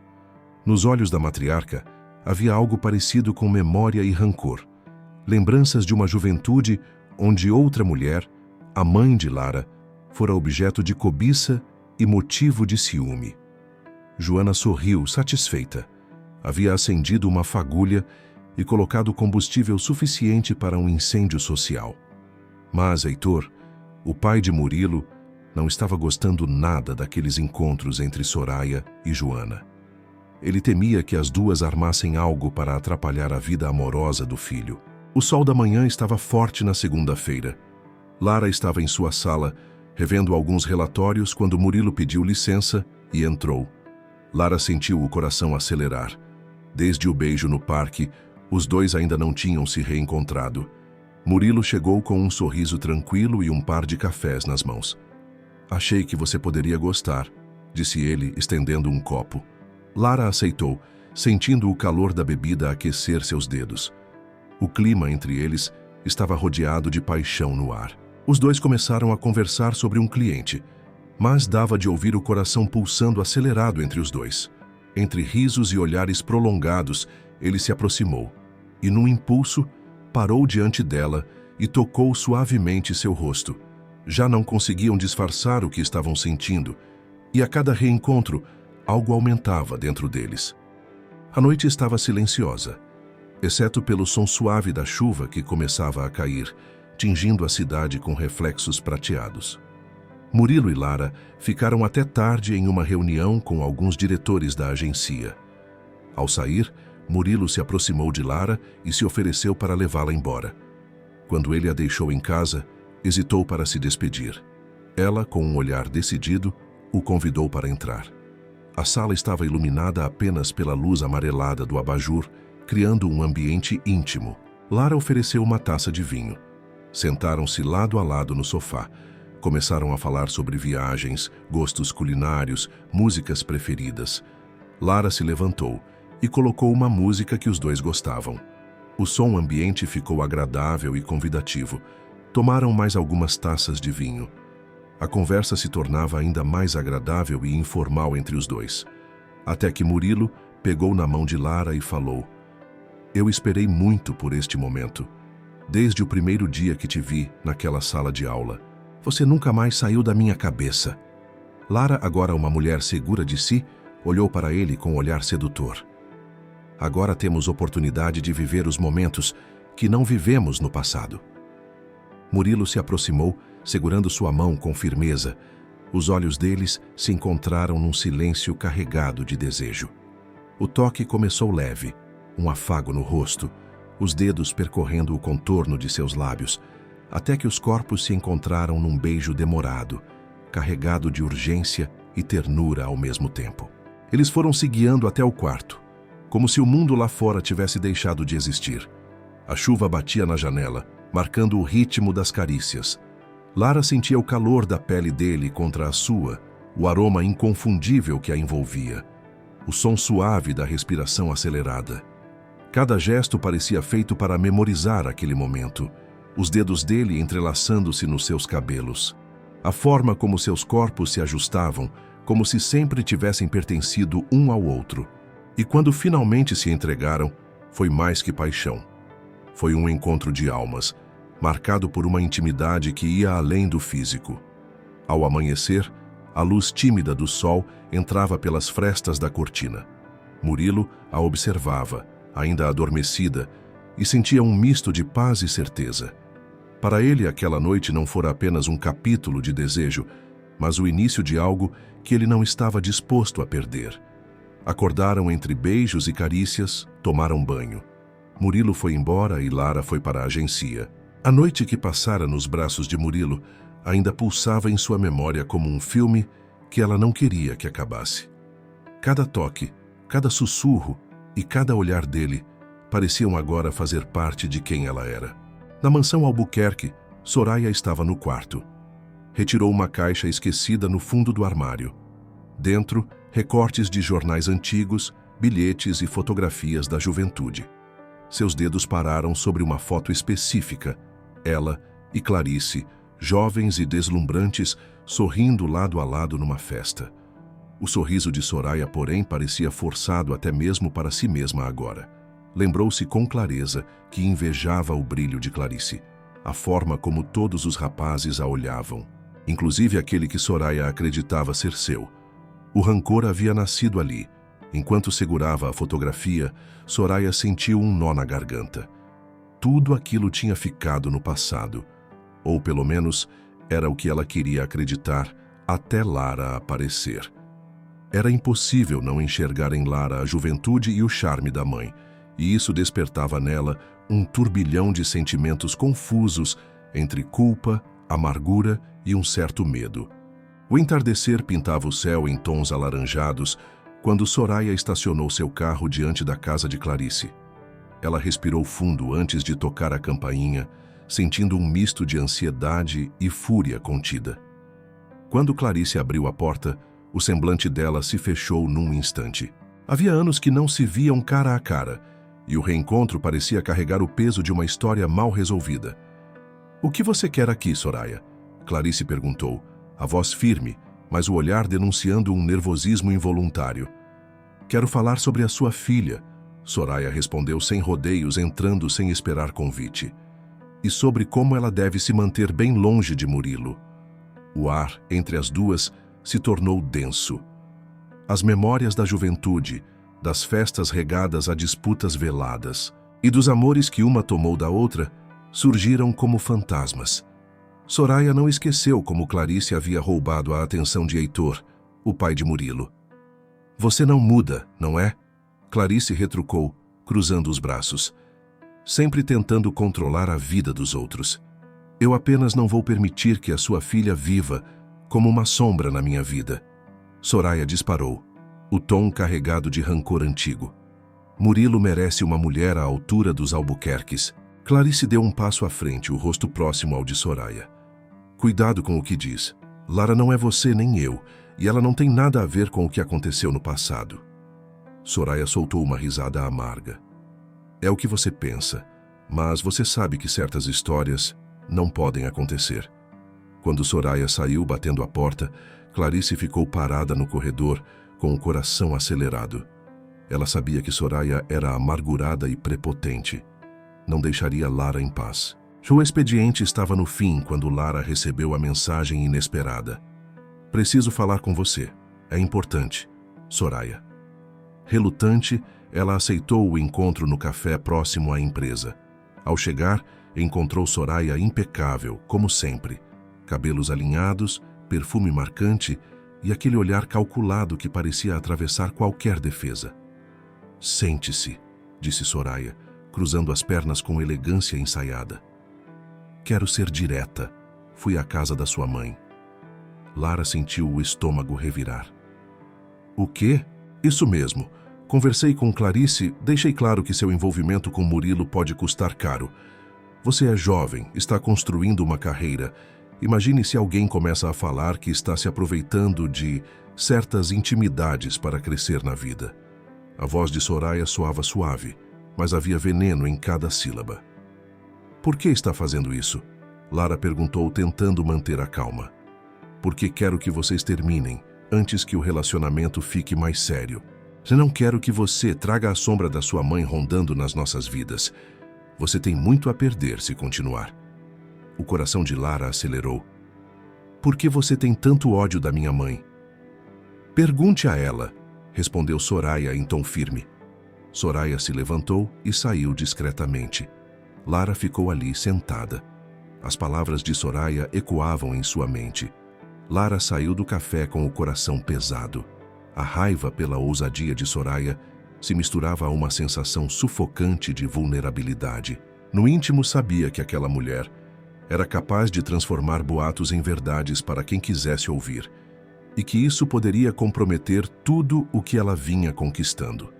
Nos olhos da matriarca, havia algo parecido com memória e rancor. Lembranças de uma juventude onde outra mulher, a mãe de Lara, fora objeto de cobiça e motivo de ciúme. Joana sorriu, satisfeita. Havia acendido uma fagulha e colocado combustível suficiente para um incêndio social. Mas Heitor, o pai de Murilo, não estava gostando nada daqueles encontros entre Soraya e Joana. Ele temia que as duas armassem algo para atrapalhar a vida amorosa do filho. O sol da manhã estava forte na segunda-feira. Lara estava em sua sala, revendo alguns relatórios quando Murilo pediu licença e entrou. Lara sentiu o coração acelerar. Desde o beijo no parque, os dois ainda não tinham se reencontrado. Murilo chegou com um sorriso tranquilo e um par de cafés nas mãos. "Achei que você poderia gostar", disse ele, estendendo um copo. Lara aceitou, sentindo o calor da bebida aquecer seus dedos. O clima entre eles estava rodeado de paixão no ar. Os dois começaram a conversar sobre um cliente, mas dava de ouvir o coração pulsando acelerado entre os dois. Entre risos e olhares prolongados, ele se aproximou e, num impulso, parou diante dela e tocou suavemente seu rosto. Já não conseguiam disfarçar o que estavam sentindo, e a cada reencontro, algo aumentava dentro deles. A noite estava silenciosa, exceto pelo som suave da chuva que começava a cair, tingindo a cidade com reflexos prateados. Murilo e Lara ficaram até tarde em uma reunião com alguns diretores da agência. Ao sair, Murilo se aproximou de Lara e se ofereceu para levá-la embora. Quando ele a deixou em casa, hesitou para se despedir. Ela, com um olhar decidido, o convidou para entrar. A sala estava iluminada apenas pela luz amarelada do abajur, criando um ambiente íntimo. Lara ofereceu uma taça de vinho. Sentaram-se lado a lado no sofá. Começaram a falar sobre viagens, gostos culinários, músicas preferidas. Lara se levantou e colocou uma música que os dois gostavam. O som ambiente ficou agradável e convidativo. Tomaram mais algumas taças de vinho. A conversa se tornava ainda mais agradável e informal entre os dois. Até que Murilo pegou na mão de Lara e falou: "Eu esperei muito por este momento. Desde o primeiro dia que te vi naquela sala de aula. Você nunca mais saiu da minha cabeça." Lara, agora uma mulher segura de si, olhou para ele com um olhar sedutor. "Agora temos oportunidade de viver os momentos que não vivemos no passado." Murilo se aproximou, segurando sua mão com firmeza. Os olhos deles se encontraram num silêncio carregado de desejo. O toque começou leve, um afago no rosto, os dedos percorrendo o contorno de seus lábios, até que os corpos se encontraram num beijo demorado, carregado de urgência e ternura ao mesmo tempo. Eles foram se guiando até o quarto, como se o mundo lá fora tivesse deixado de existir. A chuva batia na janela, marcando o ritmo das carícias. Lara sentia o calor da pele dele contra a sua, o aroma inconfundível que a envolvia, o som suave da respiração acelerada. Cada gesto parecia feito para memorizar aquele momento, os dedos dele entrelaçando-se nos seus cabelos. A forma como seus corpos se ajustavam, como se sempre tivessem pertencido um ao outro. E quando finalmente se entregaram, foi mais que paixão. Foi um encontro de almas, marcado por uma intimidade que ia além do físico. Ao amanhecer, a luz tímida do sol entrava pelas frestas da cortina. Murilo a observava, ainda adormecida, e sentia um misto de paz e certeza. Para ele, aquela noite não fora apenas um capítulo de desejo, mas o início de algo que ele não estava disposto a perder. Acordaram entre beijos e carícias, tomaram banho. Murilo foi embora e Lara foi para a agência. A noite que passara nos braços de Murilo ainda pulsava em sua memória como um filme que ela não queria que acabasse. Cada toque, cada sussurro e cada olhar dele pareciam agora fazer parte de quem ela era. Na mansão Albuquerque, Soraya estava no quarto. Retirou uma caixa esquecida no fundo do armário. Dentro, recortes de jornais antigos, bilhetes e fotografias da juventude. Seus dedos pararam sobre uma foto específica. Ela e Clarice, jovens e deslumbrantes, sorrindo lado a lado numa festa. O sorriso de Soraya, porém, parecia forçado até mesmo para si mesma agora. Lembrou-se com clareza que invejava o brilho de Clarice, a forma como todos os rapazes a olhavam, inclusive aquele que Soraya acreditava ser seu. O rancor havia nascido ali. Enquanto segurava a fotografia, Soraya sentiu um nó na garganta. Tudo aquilo tinha ficado no passado, ou pelo menos era o que ela queria acreditar até Lara aparecer. Era impossível não enxergar em Lara a juventude e o charme da mãe, e isso despertava nela um turbilhão de sentimentos confusos entre culpa, amargura e um certo medo. O entardecer pintava o céu em tons alaranjados quando Soraya estacionou seu carro diante da casa de Clarice. Ela respirou fundo antes de tocar a campainha, sentindo um misto de ansiedade e fúria contida. Quando Clarice abriu a porta, o semblante dela se fechou num instante. Havia anos que não se viam cara a cara, e o reencontro parecia carregar o peso de uma história mal resolvida. "O que você quer aqui, Soraya?" Clarice perguntou, a voz firme, mas o olhar denunciando um nervosismo involuntário. "Quero falar sobre a sua filha", Soraya respondeu sem rodeios, entrando sem esperar convite. "E sobre como ela deve se manter bem longe de Murilo." O ar entre as duas se tornou denso. As memórias da juventude, das festas regadas a disputas veladas e dos amores que uma tomou da outra, surgiram como fantasmas. Soraya não esqueceu como Clarice havia roubado a atenção de Heitor, o pai de Murilo. "Você não muda, não é?" Clarice retrucou, cruzando os braços, sempre tentando controlar a vida dos outros. "Eu apenas não vou permitir que a sua filha viva como uma sombra na minha vida." Soraya disparou, o tom carregado de rancor antigo. "Murilo merece uma mulher à altura dos Albuquerques." Clarice deu um passo à frente, o rosto próximo ao de Soraya. "Cuidado com o que diz. Lara não é você nem eu, e ela não tem nada a ver com o que aconteceu no passado." Soraya soltou uma risada amarga. "É o que você pensa, mas você sabe que certas histórias não podem acontecer." Quando Soraya saiu batendo a porta, Clarice ficou parada no corredor, com o coração acelerado. Ela sabia que Soraya era amargurada e prepotente. Não deixaria Lara em paz. O expediente estava no fim quando Lara recebeu a mensagem inesperada. "Preciso falar com você. É importante, Soraya." Relutante, ela aceitou o encontro no café próximo à empresa. Ao chegar, encontrou Soraya impecável, como sempre. Cabelos alinhados, perfume marcante e aquele olhar calculado que parecia atravessar qualquer defesa. "Sente-se", disse Soraya, cruzando as pernas com elegância ensaiada. "Quero ser direta. Fui à casa da sua mãe." Lara sentiu o estômago revirar. "O quê?" "Isso mesmo. Conversei com Clarice, deixei claro que seu envolvimento com Murilo pode custar caro. Você é jovem, está construindo uma carreira. Imagine se alguém começa a falar que está se aproveitando de certas intimidades para crescer na vida." A voz de Soraya soava suave, mas havia veneno em cada sílaba. "Por que está fazendo isso?" Lara perguntou, tentando manter a calma. "Porque quero que vocês terminem, antes que o relacionamento fique mais sério." Eu não quero que você traga a sombra da sua mãe rondando nas nossas vidas. Você tem muito a perder se continuar. O coração de Lara acelerou. Por que você tem tanto ódio da minha mãe? Pergunte a ela, respondeu Soraya em tom firme. Soraya se levantou e saiu discretamente. Lara ficou ali sentada. As palavras de Soraya ecoavam em sua mente. Lara saiu do café com o coração pesado. A raiva pela ousadia de Soraya se misturava a uma sensação sufocante de vulnerabilidade. No íntimo sabia que aquela mulher era capaz de transformar boatos em verdades para quem quisesse ouvir, e que isso poderia comprometer tudo o que ela vinha conquistando.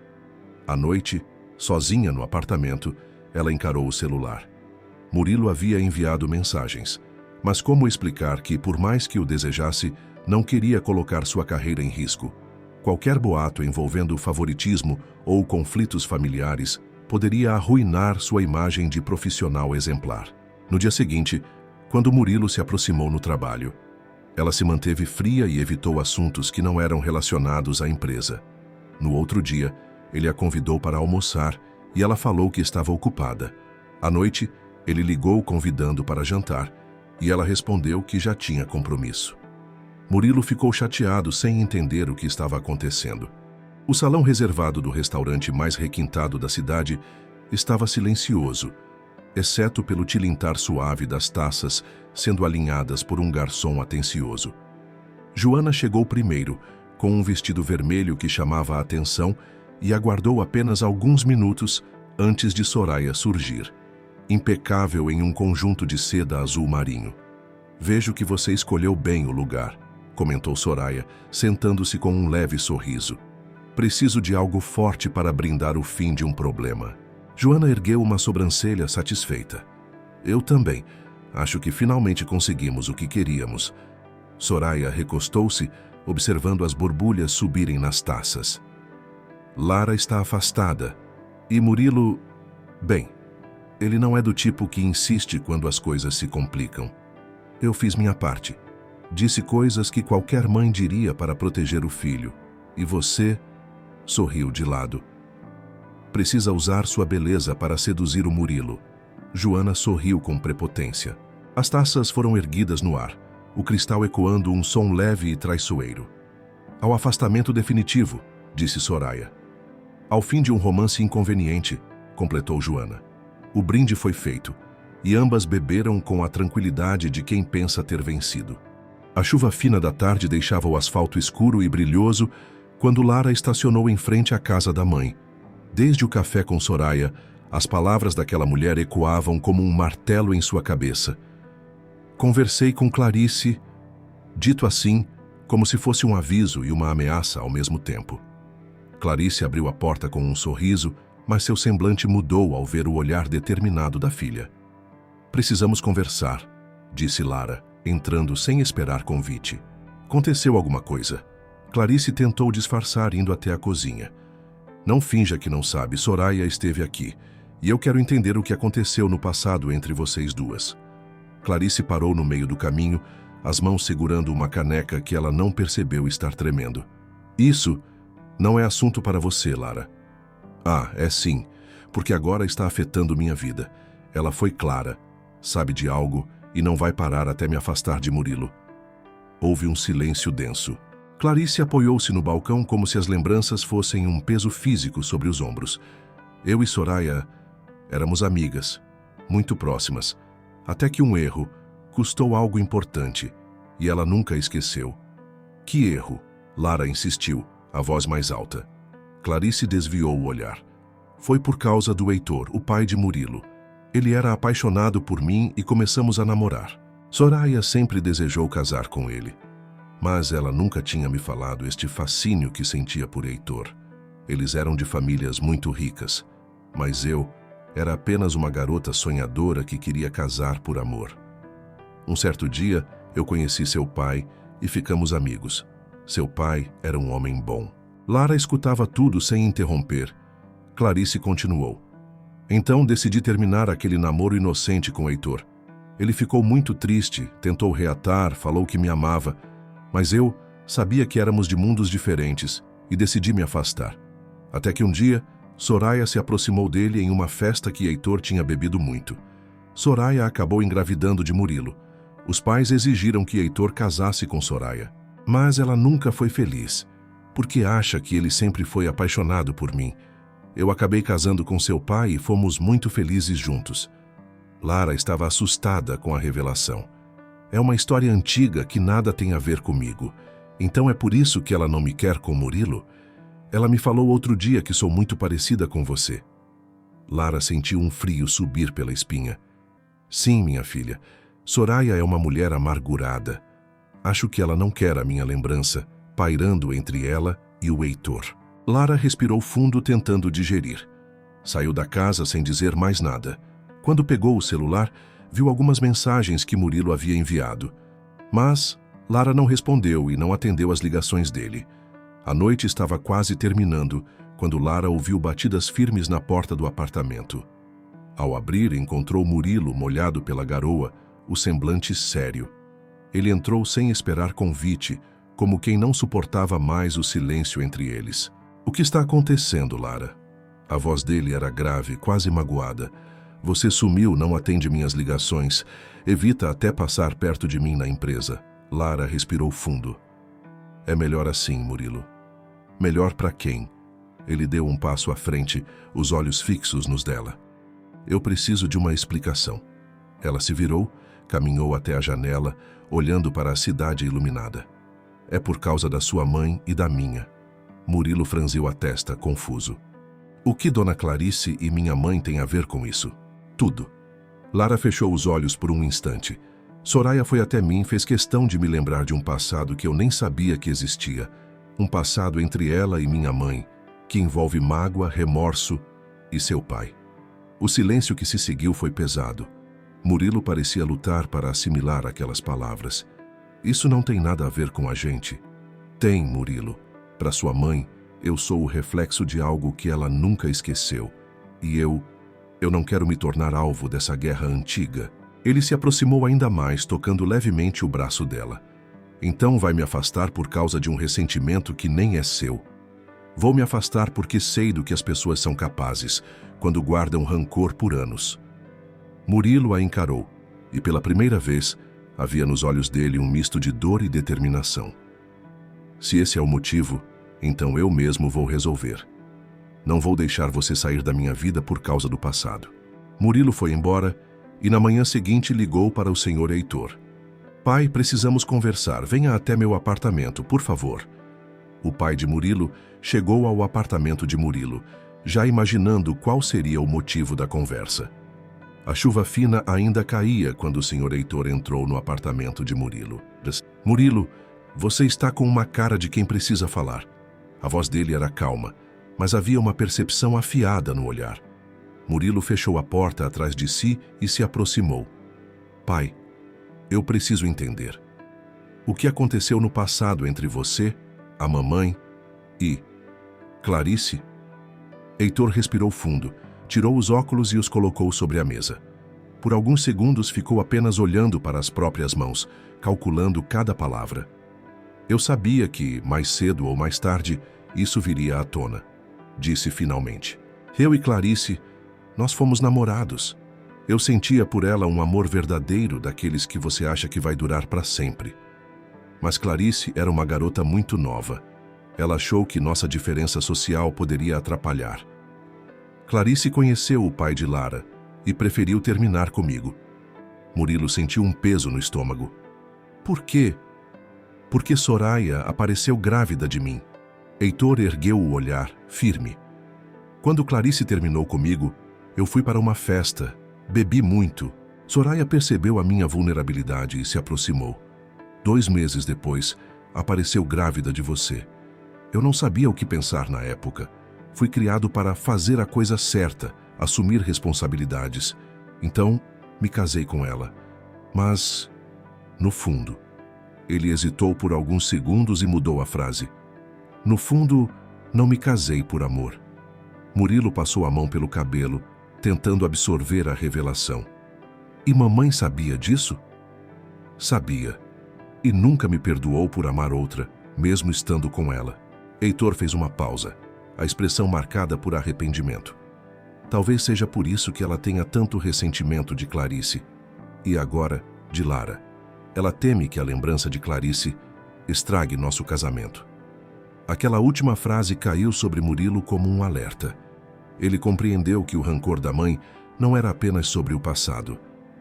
À noite, sozinha no apartamento, ela encarou o celular. Murilo havia enviado mensagens, mas como explicar que, por mais que o desejasse, não queria colocar sua carreira em risco? Qualquer boato envolvendo favoritismo ou conflitos familiares poderia arruinar sua imagem de profissional exemplar. No dia seguinte, quando Murilo se aproximou no trabalho, ela se manteve fria e evitou assuntos que não eram relacionados à empresa. No outro dia, ele a convidou para almoçar e ela falou que estava ocupada. À noite, ele ligou convidando para jantar e ela respondeu que já tinha compromisso. Murilo ficou chateado sem entender o que estava acontecendo. O salão reservado do restaurante mais requintado da cidade estava silencioso, exceto pelo tilintar suave das taças sendo alinhadas por um garçom atencioso. Joana chegou primeiro, com um vestido vermelho que chamava a atenção e aguardou apenas alguns minutos antes de Soraya surgir, impecável em um conjunto de seda azul marinho. Vejo que você escolheu bem o lugar, comentou Soraya, sentando-se com um leve sorriso. Preciso de algo forte para brindar o fim de um problema. Joana ergueu uma sobrancelha satisfeita. Eu também. Acho que finalmente conseguimos o que queríamos. Soraya recostou-se, observando as borbulhas subirem nas taças. Lara está afastada. E Murilo... Bem, ele não é do tipo que insiste quando as coisas se complicam. Eu fiz minha parte. Disse coisas que qualquer mãe diria para proteger o filho. E você... Sorriu de lado. Precisa usar sua beleza para seduzir o Murilo. Joana sorriu com prepotência. As taças foram erguidas no ar, o cristal ecoando um som leve e traiçoeiro. Ao afastamento definitivo, disse Soraya. Ao fim de um romance inconveniente, completou Joana. O brinde foi feito, e ambas beberam com a tranquilidade de quem pensa ter vencido. A chuva fina da tarde deixava o asfalto escuro e brilhoso quando Lara estacionou em frente à casa da mãe. Desde o café com Soraya, as palavras daquela mulher ecoavam como um martelo em sua cabeça. Conversei com Clarice, dito assim, como se fosse um aviso e uma ameaça ao mesmo tempo. Clarice abriu a porta com um sorriso, mas seu semblante mudou ao ver o olhar determinado da filha. Precisamos conversar, disse Lara, entrando sem esperar convite. Aconteceu alguma coisa. Clarice tentou disfarçar indo até a cozinha. Não finja que não sabe, Soraya esteve aqui, e eu quero entender o que aconteceu no passado entre vocês duas. Clarice parou no meio do caminho, as mãos segurando uma caneca que ela não percebeu estar tremendo. Isso não é assunto para você, Lara. Ah, é sim, porque agora está afetando minha vida. Ela foi clara, sabe de algo e não vai parar até me afastar de Murilo. Houve um silêncio denso. Clarice apoiou-se no balcão como se as lembranças fossem um peso físico sobre os ombros. Eu e Soraya éramos amigas, muito próximas, até que um erro custou algo importante e ela nunca esqueceu. Que erro? Lara insistiu, a voz mais alta. Clarice desviou o olhar. Foi por causa do Heitor, o pai de Murilo. Ele era apaixonado por mim e começamos a namorar. Soraya sempre desejou casar com ele. Mas ela nunca tinha me falado este fascínio que sentia por Heitor. Eles eram de famílias muito ricas, mas eu era apenas uma garota sonhadora que queria casar por amor. Um certo dia, eu conheci seu pai e ficamos amigos. Seu pai era um homem bom. Lara escutava tudo sem interromper. Clarice continuou. Então decidi terminar aquele namoro inocente com Heitor. Ele ficou muito triste, tentou reatar, falou que me amava, mas eu sabia que éramos de mundos diferentes e decidi me afastar. Até que um dia, Soraya se aproximou dele em uma festa que Heitor tinha bebido muito. Soraya acabou engravidando de Murilo. Os pais exigiram que Heitor casasse com Soraya. Mas ela nunca foi feliz, porque acha que ele sempre foi apaixonado por mim. Eu acabei casando com seu pai e fomos muito felizes juntos. Lara estava assustada com a revelação. É uma história antiga que nada tem a ver comigo. Então é por isso que ela não me quer com Murilo? Ela me falou outro dia que sou muito parecida com você. Lara sentiu um frio subir pela espinha. Sim, minha filha. Soraya é uma mulher amargurada. Acho que ela não quer a minha lembrança, pairando entre ela e o Heitor. Lara respirou fundo tentando digerir. Saiu da casa sem dizer mais nada. Quando pegou o celular, viu algumas mensagens que Murilo havia enviado. Mas Lara não respondeu e não atendeu às ligações dele. A noite estava quase terminando, quando Lara ouviu batidas firmes na porta do apartamento. Ao abrir, encontrou Murilo molhado pela garoa, o semblante sério. Ele entrou sem esperar convite, como quem não suportava mais o silêncio entre eles. O que está acontecendo, Lara? A voz dele era grave, quase magoada. Você sumiu, não atende minhas ligações. Evita até passar perto de mim na empresa. Lara respirou fundo. É melhor assim, Murilo. Melhor para quem? Ele deu um passo à frente, os olhos fixos nos dela. Eu preciso de uma explicação. Ela se virou, caminhou até a janela, olhando para a cidade iluminada. É por causa da sua mãe e da minha. Murilo franziu a testa, confuso. O que Dona Clarice e minha mãe têm a ver com isso? Tudo. Lara fechou os olhos por um instante. Soraya foi até mim e fez questão de me lembrar de um passado que eu nem sabia que existia. Um passado entre ela e minha mãe, que envolve mágoa, remorso e seu pai. O silêncio que se seguiu foi pesado. Murilo parecia lutar para assimilar aquelas palavras. Isso não tem nada a ver com a gente. Tem, Murilo. Para sua mãe, eu sou o reflexo de algo que ela nunca esqueceu. E eu não quero me tornar alvo dessa guerra antiga. Ele se aproximou ainda mais, tocando levemente o braço dela. Então vai me afastar por causa de um ressentimento que nem é seu. Vou me afastar porque sei do que as pessoas são capazes, quando guardam rancor por anos. Murilo a encarou, e pela primeira vez, havia nos olhos dele um misto de dor e determinação. Se esse é o motivo, então eu mesmo vou resolver. Não vou deixar você sair da minha vida por causa do passado. Murilo foi embora e na manhã seguinte ligou para o senhor Heitor. Pai, precisamos conversar. Venha até meu apartamento, por favor. O pai de Murilo chegou ao apartamento de Murilo, já imaginando qual seria o motivo da conversa. A chuva fina ainda caía quando o senhor Heitor entrou no apartamento de Murilo. Murilo, você está com uma cara de quem precisa falar. A voz dele era calma, mas havia uma percepção afiada no olhar. Murilo fechou a porta atrás de si e se aproximou. Pai, eu preciso entender. O que aconteceu no passado entre você, a mamãe e Clarice? Heitor respirou fundo, tirou os óculos e os colocou sobre a mesa. Por alguns segundos ficou apenas olhando para as próprias mãos, calculando cada palavra. Eu sabia que, mais cedo ou mais tarde, isso viria à tona, disse finalmente. Eu e Clarice, nós fomos namorados. Eu sentia por ela um amor verdadeiro daqueles que você acha que vai durar para sempre. Mas Clarice era uma garota muito nova. Ela achou que nossa diferença social poderia atrapalhar. Clarice conheceu o pai de Lara e preferiu terminar comigo. Murilo sentiu um peso no estômago. Por quê? Porque Soraya apareceu grávida de mim. Heitor ergueu o olhar, firme. Quando Clarice terminou comigo, eu fui para uma festa, bebi muito. Soraya percebeu a minha vulnerabilidade e se aproximou. 2 meses depois, apareceu grávida de você. Eu não sabia o que pensar na época. Fui criado para fazer a coisa certa, assumir responsabilidades. Então, me casei com ela. Mas, no fundo, ele hesitou por alguns segundos e mudou a frase. No fundo, não me casei por amor. Murilo passou a mão pelo cabelo, tentando absorver a revelação. E mamãe sabia disso? Sabia. E nunca me perdoou por amar outra, mesmo estando com ela. Heitor fez uma pausa. a expressão marcada por arrependimento. Talvez seja por isso que ela tenha tanto ressentimento de Clarice. E agora, de Lara. Ela teme que a lembrança de Clarice estrague nosso casamento. Aquela última frase caiu sobre Murilo como um alerta. Ele compreendeu que o rancor da mãe não era apenas sobre o passado.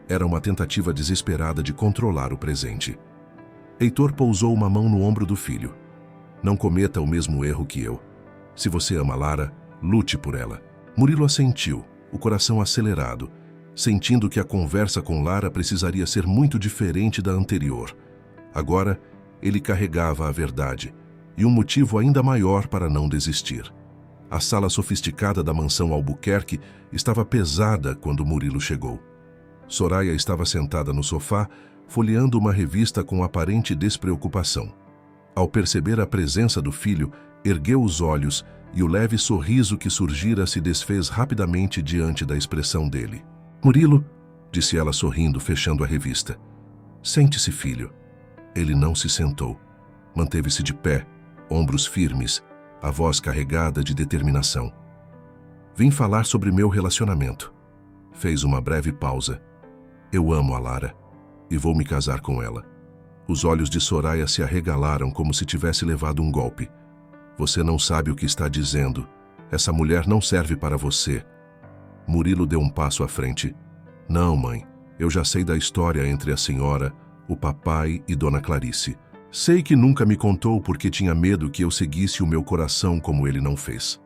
Era uma tentativa desesperada de controlar o presente. Heitor pousou uma mão no ombro do filho. Não cometa o mesmo erro que eu. Se você ama Lara, lute por ela. Murilo assentiu, o coração acelerado, sentindo que a conversa com Lara precisaria ser muito diferente da anterior. Agora, ele carregava a verdade, e um motivo ainda maior para não desistir. A sala sofisticada da mansão Albuquerque estava pesada quando Murilo chegou. Soraya estava sentada no sofá, folheando uma revista com aparente despreocupação. Ao perceber a presença do filho, ergueu os olhos e o leve sorriso que surgira se desfez rapidamente diante da expressão dele. "Murilo", disse ela sorrindo, fechando a revista. "Sente-se, filho." Ele não se sentou. Manteve-se de pé, ombros firmes, a voz carregada de determinação. "Vim falar sobre meu relacionamento." Fez uma breve pausa. "Eu amo a Lara e vou me casar com ela." Os olhos de Soraya se arregalaram como se tivesse levado um golpe. "Você não sabe o que está dizendo. Essa mulher não serve para você." Murilo deu um passo à frente. "Não, mãe. Eu já sei da história entre a senhora, o papai e Dona Clarice. Sei que nunca me contou porque tinha medo que eu seguisse o meu coração como ele não fez."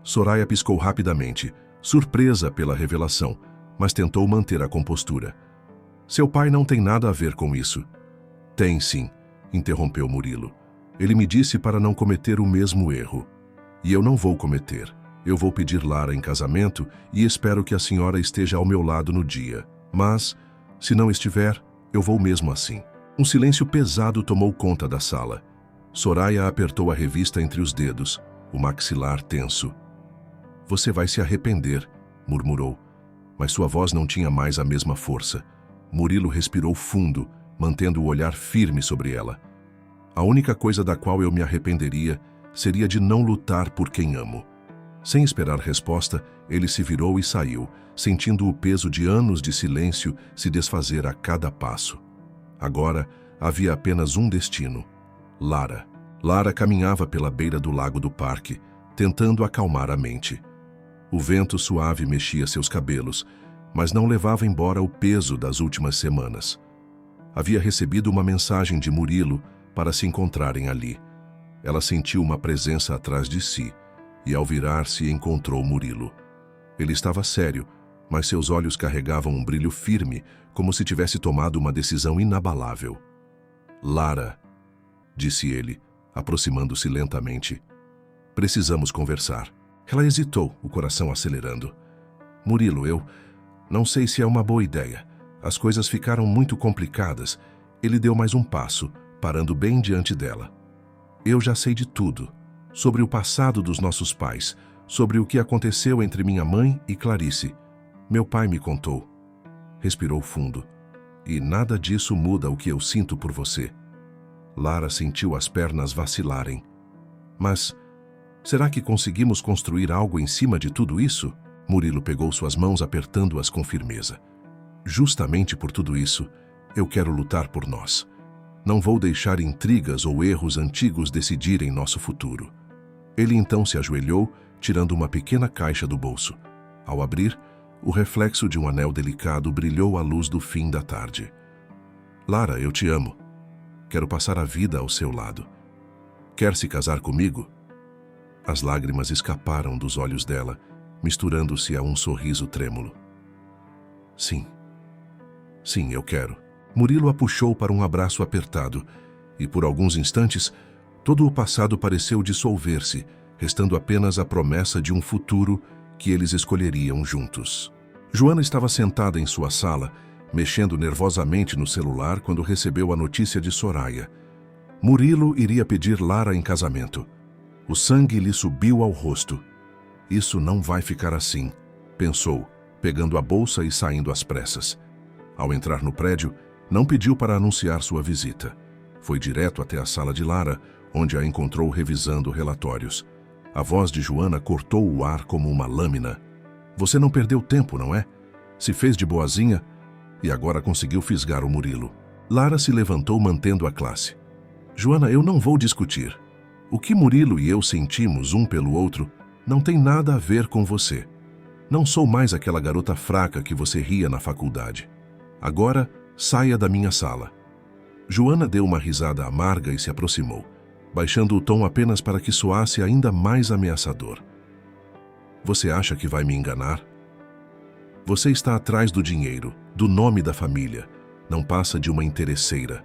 Soraya piscou rapidamente, surpresa pela revelação, mas tentou manter a compostura. "Seu pai não tem nada a ver com isso." "Tem sim", interrompeu Murilo. "Ele me disse para não cometer o mesmo erro. E eu não vou cometer. Eu vou pedir Lara em casamento e espero que a senhora esteja ao meu lado no dia. Mas, se não estiver, eu vou mesmo assim." Um silêncio pesado tomou conta da sala. Soraya apertou a revista entre os dedos, o maxilar tenso. "Você vai se arrepender", murmurou, mas sua voz não tinha mais a mesma força. Murilo respirou fundo, mantendo o olhar firme sobre ela. "A única coisa da qual eu me arrependeria seria de não lutar por quem amo." Sem esperar resposta, ele se virou e saiu, sentindo o peso de anos de silêncio se desfazer a cada passo. Agora, havia apenas um destino: Lara. Lara caminhava pela beira do lago do parque, tentando acalmar a mente. O vento suave mexia seus cabelos, mas não levava embora o peso das últimas semanas. Havia recebido uma mensagem de Murilo para se encontrarem ali. Ela sentiu uma presença atrás de si, e ao virar-se encontrou Murilo. Ele estava sério, mas seus olhos carregavam um brilho firme, como se tivesse tomado uma decisão inabalável. "Lara", disse ele, aproximando-se lentamente. "Precisamos conversar." Ela hesitou, o coração acelerando. "Murilo, eu não sei se é uma boa ideia. As coisas ficaram muito complicadas." Ele deu mais um passo, parando bem diante dela. "Eu já sei de tudo. Sobre o passado dos nossos pais, sobre o que aconteceu entre minha mãe e Clarice. Meu pai me contou." Respirou fundo. "E nada disso muda o que eu sinto por você." Lara sentiu as pernas vacilarem. "Mas será que conseguimos construir algo em cima de tudo isso?" Murilo pegou suas mãos apertando-as com firmeza. "Justamente por tudo isso, eu quero lutar por nós. Não vou deixar intrigas ou erros antigos decidirem nosso futuro." Ele então se ajoelhou, tirando uma pequena caixa do bolso. Ao abrir, o reflexo de um anel delicado brilhou à luz do fim da tarde. "Lara, eu te amo. Quero passar a vida ao seu lado. Quer se casar comigo?" As lágrimas escaparam dos olhos dela, misturando-se a um sorriso trêmulo. "Sim. Sim, eu quero." Murilo a puxou para um abraço apertado, e por alguns instantes, todo o passado pareceu dissolver-se, restando apenas a promessa de um futuro que eles escolheriam juntos. Joana estava sentada em sua sala, mexendo nervosamente no celular quando recebeu a notícia de Soraya. Murilo iria pedir Lara em casamento. O sangue lhe subiu ao rosto. "Isso não vai ficar assim", pensou, pegando a bolsa e saindo às pressas. Ao entrar no prédio, não pediu para anunciar sua visita. Foi direto até a sala de Lara, onde a encontrou revisando relatórios. A voz de Joana cortou o ar como uma lâmina. Você não perdeu tempo, não é? Se fez de boazinha e agora conseguiu fisgar o Murilo. Lara se levantou mantendo a classe. Joana, eu não vou discutir. O que Murilo e eu sentimos um pelo outro não tem nada a ver com você. Não sou mais aquela garota fraca que você ria na faculdade. Agora, saia da minha sala. Joana deu uma risada amarga e se aproximou, baixando o tom apenas para que soasse ainda mais ameaçador. Você acha que vai me enganar? Você está atrás do dinheiro, do nome da família. Não passa de uma interesseira.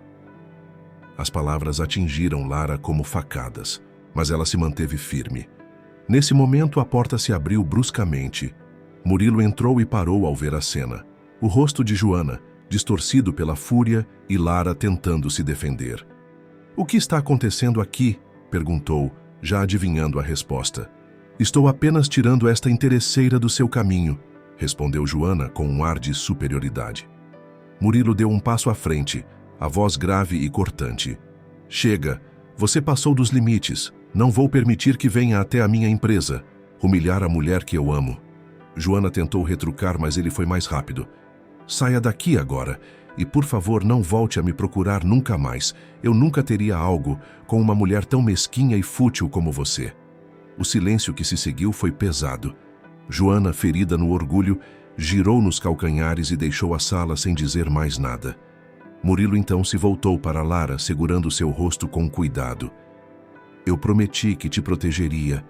As palavras atingiram Lara como facadas, mas ela se manteve firme. Nesse momento, a porta se abriu bruscamente. Murilo entrou e parou ao ver a cena. O rosto de Joana, distorcido pela fúria, e Lara tentando se defender. O que está acontecendo aqui? Perguntou, já adivinhando a resposta. Estou apenas tirando esta interesseira do seu caminho, respondeu Joana com um ar de superioridade. Murilo deu um passo à frente, a voz grave e cortante. Chega, você passou dos limites. Não vou permitir que venha até a minha empresa, humilhar a mulher que eu amo. Joana tentou retrucar, mas ele foi mais rápido. Saia daqui agora e, por favor, não volte a me procurar nunca mais. Eu nunca teria algo com uma mulher tão mesquinha e fútil como você. O silêncio que se seguiu foi pesado. Joana, ferida no orgulho, girou nos calcanhares e deixou a sala sem dizer mais nada. Murilo então se voltou para Lara, segurando seu rosto com cuidado. Eu prometi que te protegeria,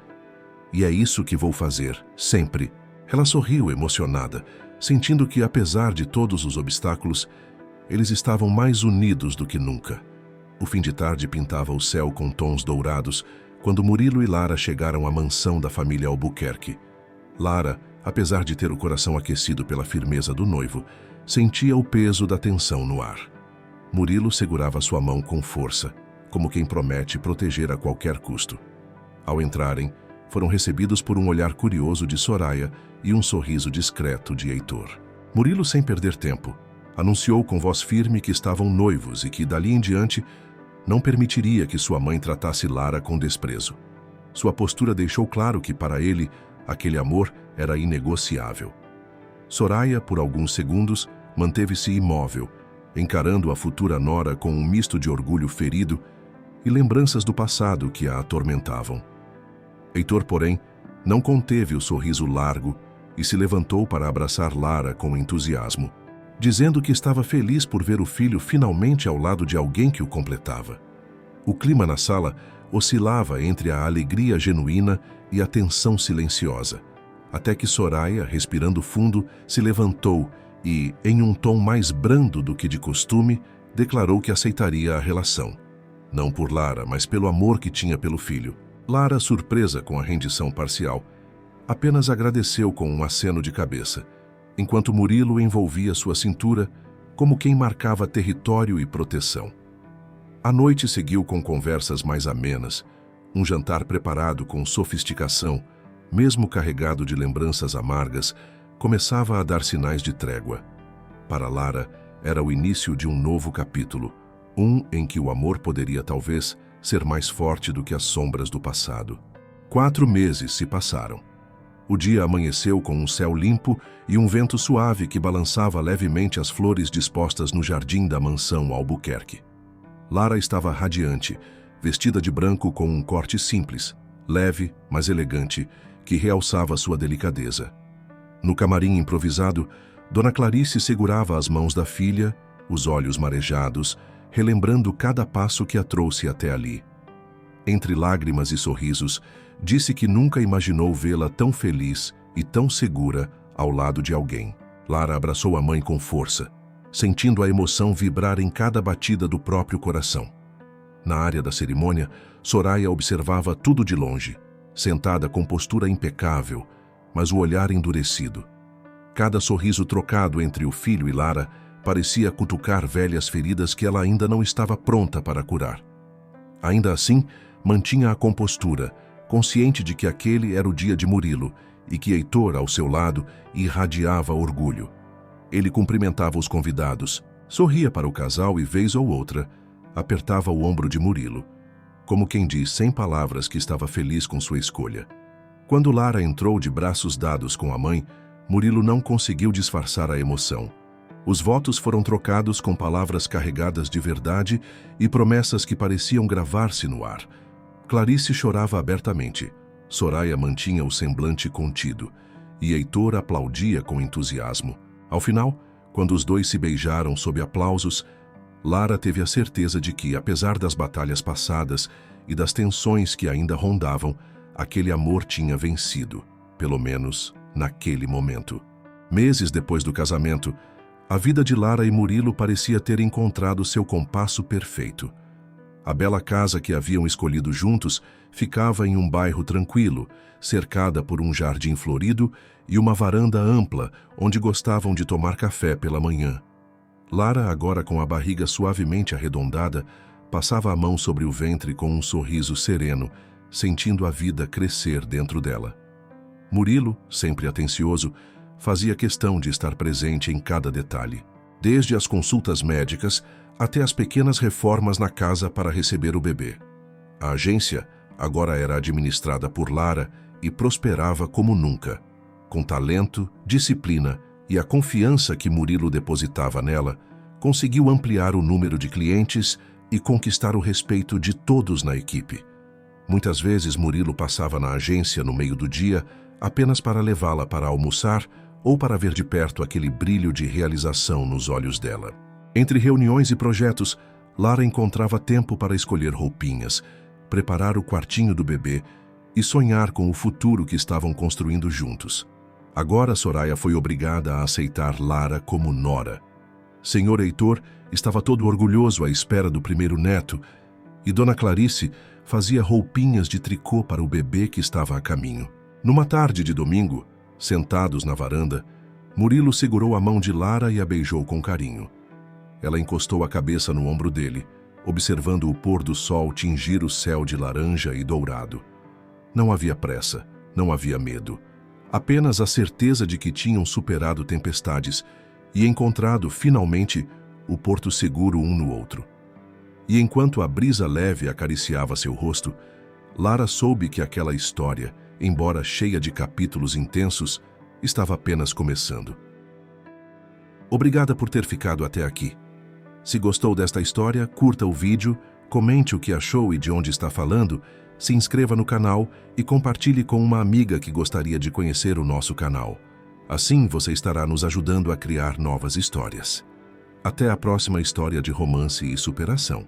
e é isso que vou fazer, sempre. Ela sorriu emocionada, sentindo que, apesar de todos os obstáculos, eles estavam mais unidos do que nunca. O fim de tarde pintava o céu com tons dourados, quando Murilo e Lara chegaram à mansão da família Albuquerque. Lara, apesar de ter o coração aquecido pela firmeza do noivo, sentia o peso da tensão no ar. Murilo segurava sua mão com força, como quem promete proteger a qualquer custo. Ao entrarem, foram recebidos por um olhar curioso de Soraya e um sorriso discreto de Heitor. Murilo, sem perder tempo, anunciou com voz firme que estavam noivos e que, dali em diante, não permitiria que sua mãe tratasse Lara com desprezo. Sua postura deixou claro que, para ele, aquele amor era inegociável. Soraya, por alguns segundos, manteve-se imóvel, encarando a futura nora com um misto de orgulho ferido e lembranças do passado que a atormentavam. Heitor, porém, não conteve o sorriso largo e se levantou para abraçar Lara com entusiasmo, dizendo que estava feliz por ver o filho finalmente ao lado de alguém que o completava. O clima na sala oscilava entre a alegria genuína e a tensão silenciosa, até que Soraya, respirando fundo, se levantou e, em um tom mais brando do que de costume, declarou que aceitaria a relação. Não por Lara, mas pelo amor que tinha pelo filho. Lara, surpresa com a rendição parcial, apenas agradeceu com um aceno de cabeça, enquanto Murilo envolvia sua cintura como quem marcava território e proteção. A noite seguiu com conversas mais amenas, um jantar preparado com sofisticação, mesmo carregado de lembranças amargas, começava a dar sinais de trégua. Para Lara, era o início de um novo capítulo, um em que o amor poderia talvez ser mais forte do que as sombras do passado. 4 meses se passaram. O dia amanheceu com um céu limpo e um vento suave que balançava levemente as flores dispostas no jardim da mansão Albuquerque. Lara estava radiante, vestida de branco com um corte simples, leve, mas elegante, que realçava sua delicadeza. No camarim improvisado, Dona Clarice segurava as mãos da filha, os olhos marejados, relembrando cada passo que a trouxe até ali. Entre lágrimas e sorrisos, disse que nunca imaginou vê-la tão feliz e tão segura ao lado de alguém. Lara abraçou a mãe com força, sentindo a emoção vibrar em cada batida do próprio coração. Na área da cerimônia, Soraya observava tudo de longe, sentada com postura impecável, mas o olhar endurecido. Cada sorriso trocado entre o filho e Lara parecia cutucar velhas feridas que ela ainda não estava pronta para curar. Ainda assim, mantinha a compostura, consciente de que aquele era o dia de Murilo e que Heitor, ao seu lado, irradiava orgulho. Ele cumprimentava os convidados, sorria para o casal e, vez ou outra, apertava o ombro de Murilo. como quem diz sem palavras que estava feliz com sua escolha. Quando Lara entrou de braços dados com a mãe, Murilo não conseguiu disfarçar a emoção. Os votos foram trocados com palavras carregadas de verdade e promessas que pareciam gravar-se no ar. Clarice chorava abertamente. Soraya mantinha o semblante contido. E Heitor aplaudia com entusiasmo. Ao final, quando os dois se beijaram sob aplausos, Lara teve a certeza de que, apesar das batalhas passadas e das tensões que ainda rondavam, aquele amor tinha vencido, pelo menos naquele momento. Meses depois do casamento, a vida de Lara e Murilo parecia ter encontrado seu compasso perfeito. A bela casa que haviam escolhido juntos ficava em um bairro tranquilo, cercada por um jardim florido e uma varanda ampla onde gostavam de tomar café pela manhã. Lara, agora com a barriga suavemente arredondada, passava a mão sobre o ventre com um sorriso sereno, sentindo a vida crescer dentro dela. Murilo, sempre atencioso, fazia questão de estar presente em cada detalhe, desde as consultas médicas até as pequenas reformas na casa para receber o bebê. A agência agora era administrada por Lara e prosperava como nunca. Com talento, disciplina e a confiança que Murilo depositava nela, conseguiu ampliar o número de clientes e conquistar o respeito de todos na equipe. Muitas vezes Murilo passava na agência no meio do dia apenas para levá-la para almoçar ou para ver de perto aquele brilho de realização nos olhos dela. Entre reuniões e projetos, Lara encontrava tempo para escolher roupinhas, preparar o quartinho do bebê e sonhar com o futuro que estavam construindo juntos. Agora Soraya foi obrigada a aceitar Lara como nora. Senhor Heitor estava todo orgulhoso à espera do primeiro neto e Dona Clarice fazia roupinhas de tricô para o bebê que estava a caminho. Numa tarde de domingo, sentados na varanda, Murilo segurou a mão de Lara e a beijou com carinho. Ela encostou a cabeça no ombro dele, observando o pôr do sol tingir o céu de laranja e dourado. Não havia pressa, não havia medo. Apenas a certeza de que tinham superado tempestades e encontrado, finalmente, o porto seguro um no outro. E enquanto a brisa leve acariciava seu rosto, Lara soube que aquela história, embora cheia de capítulos intensos, estava apenas começando. Obrigada por ter ficado até aqui. Se gostou desta história, curta o vídeo, comente o que achou e de onde está falando, se inscreva no canal e compartilhe com uma amiga que gostaria de conhecer o nosso canal. Assim você estará nos ajudando a criar novas histórias. Até a próxima história de romance e superação.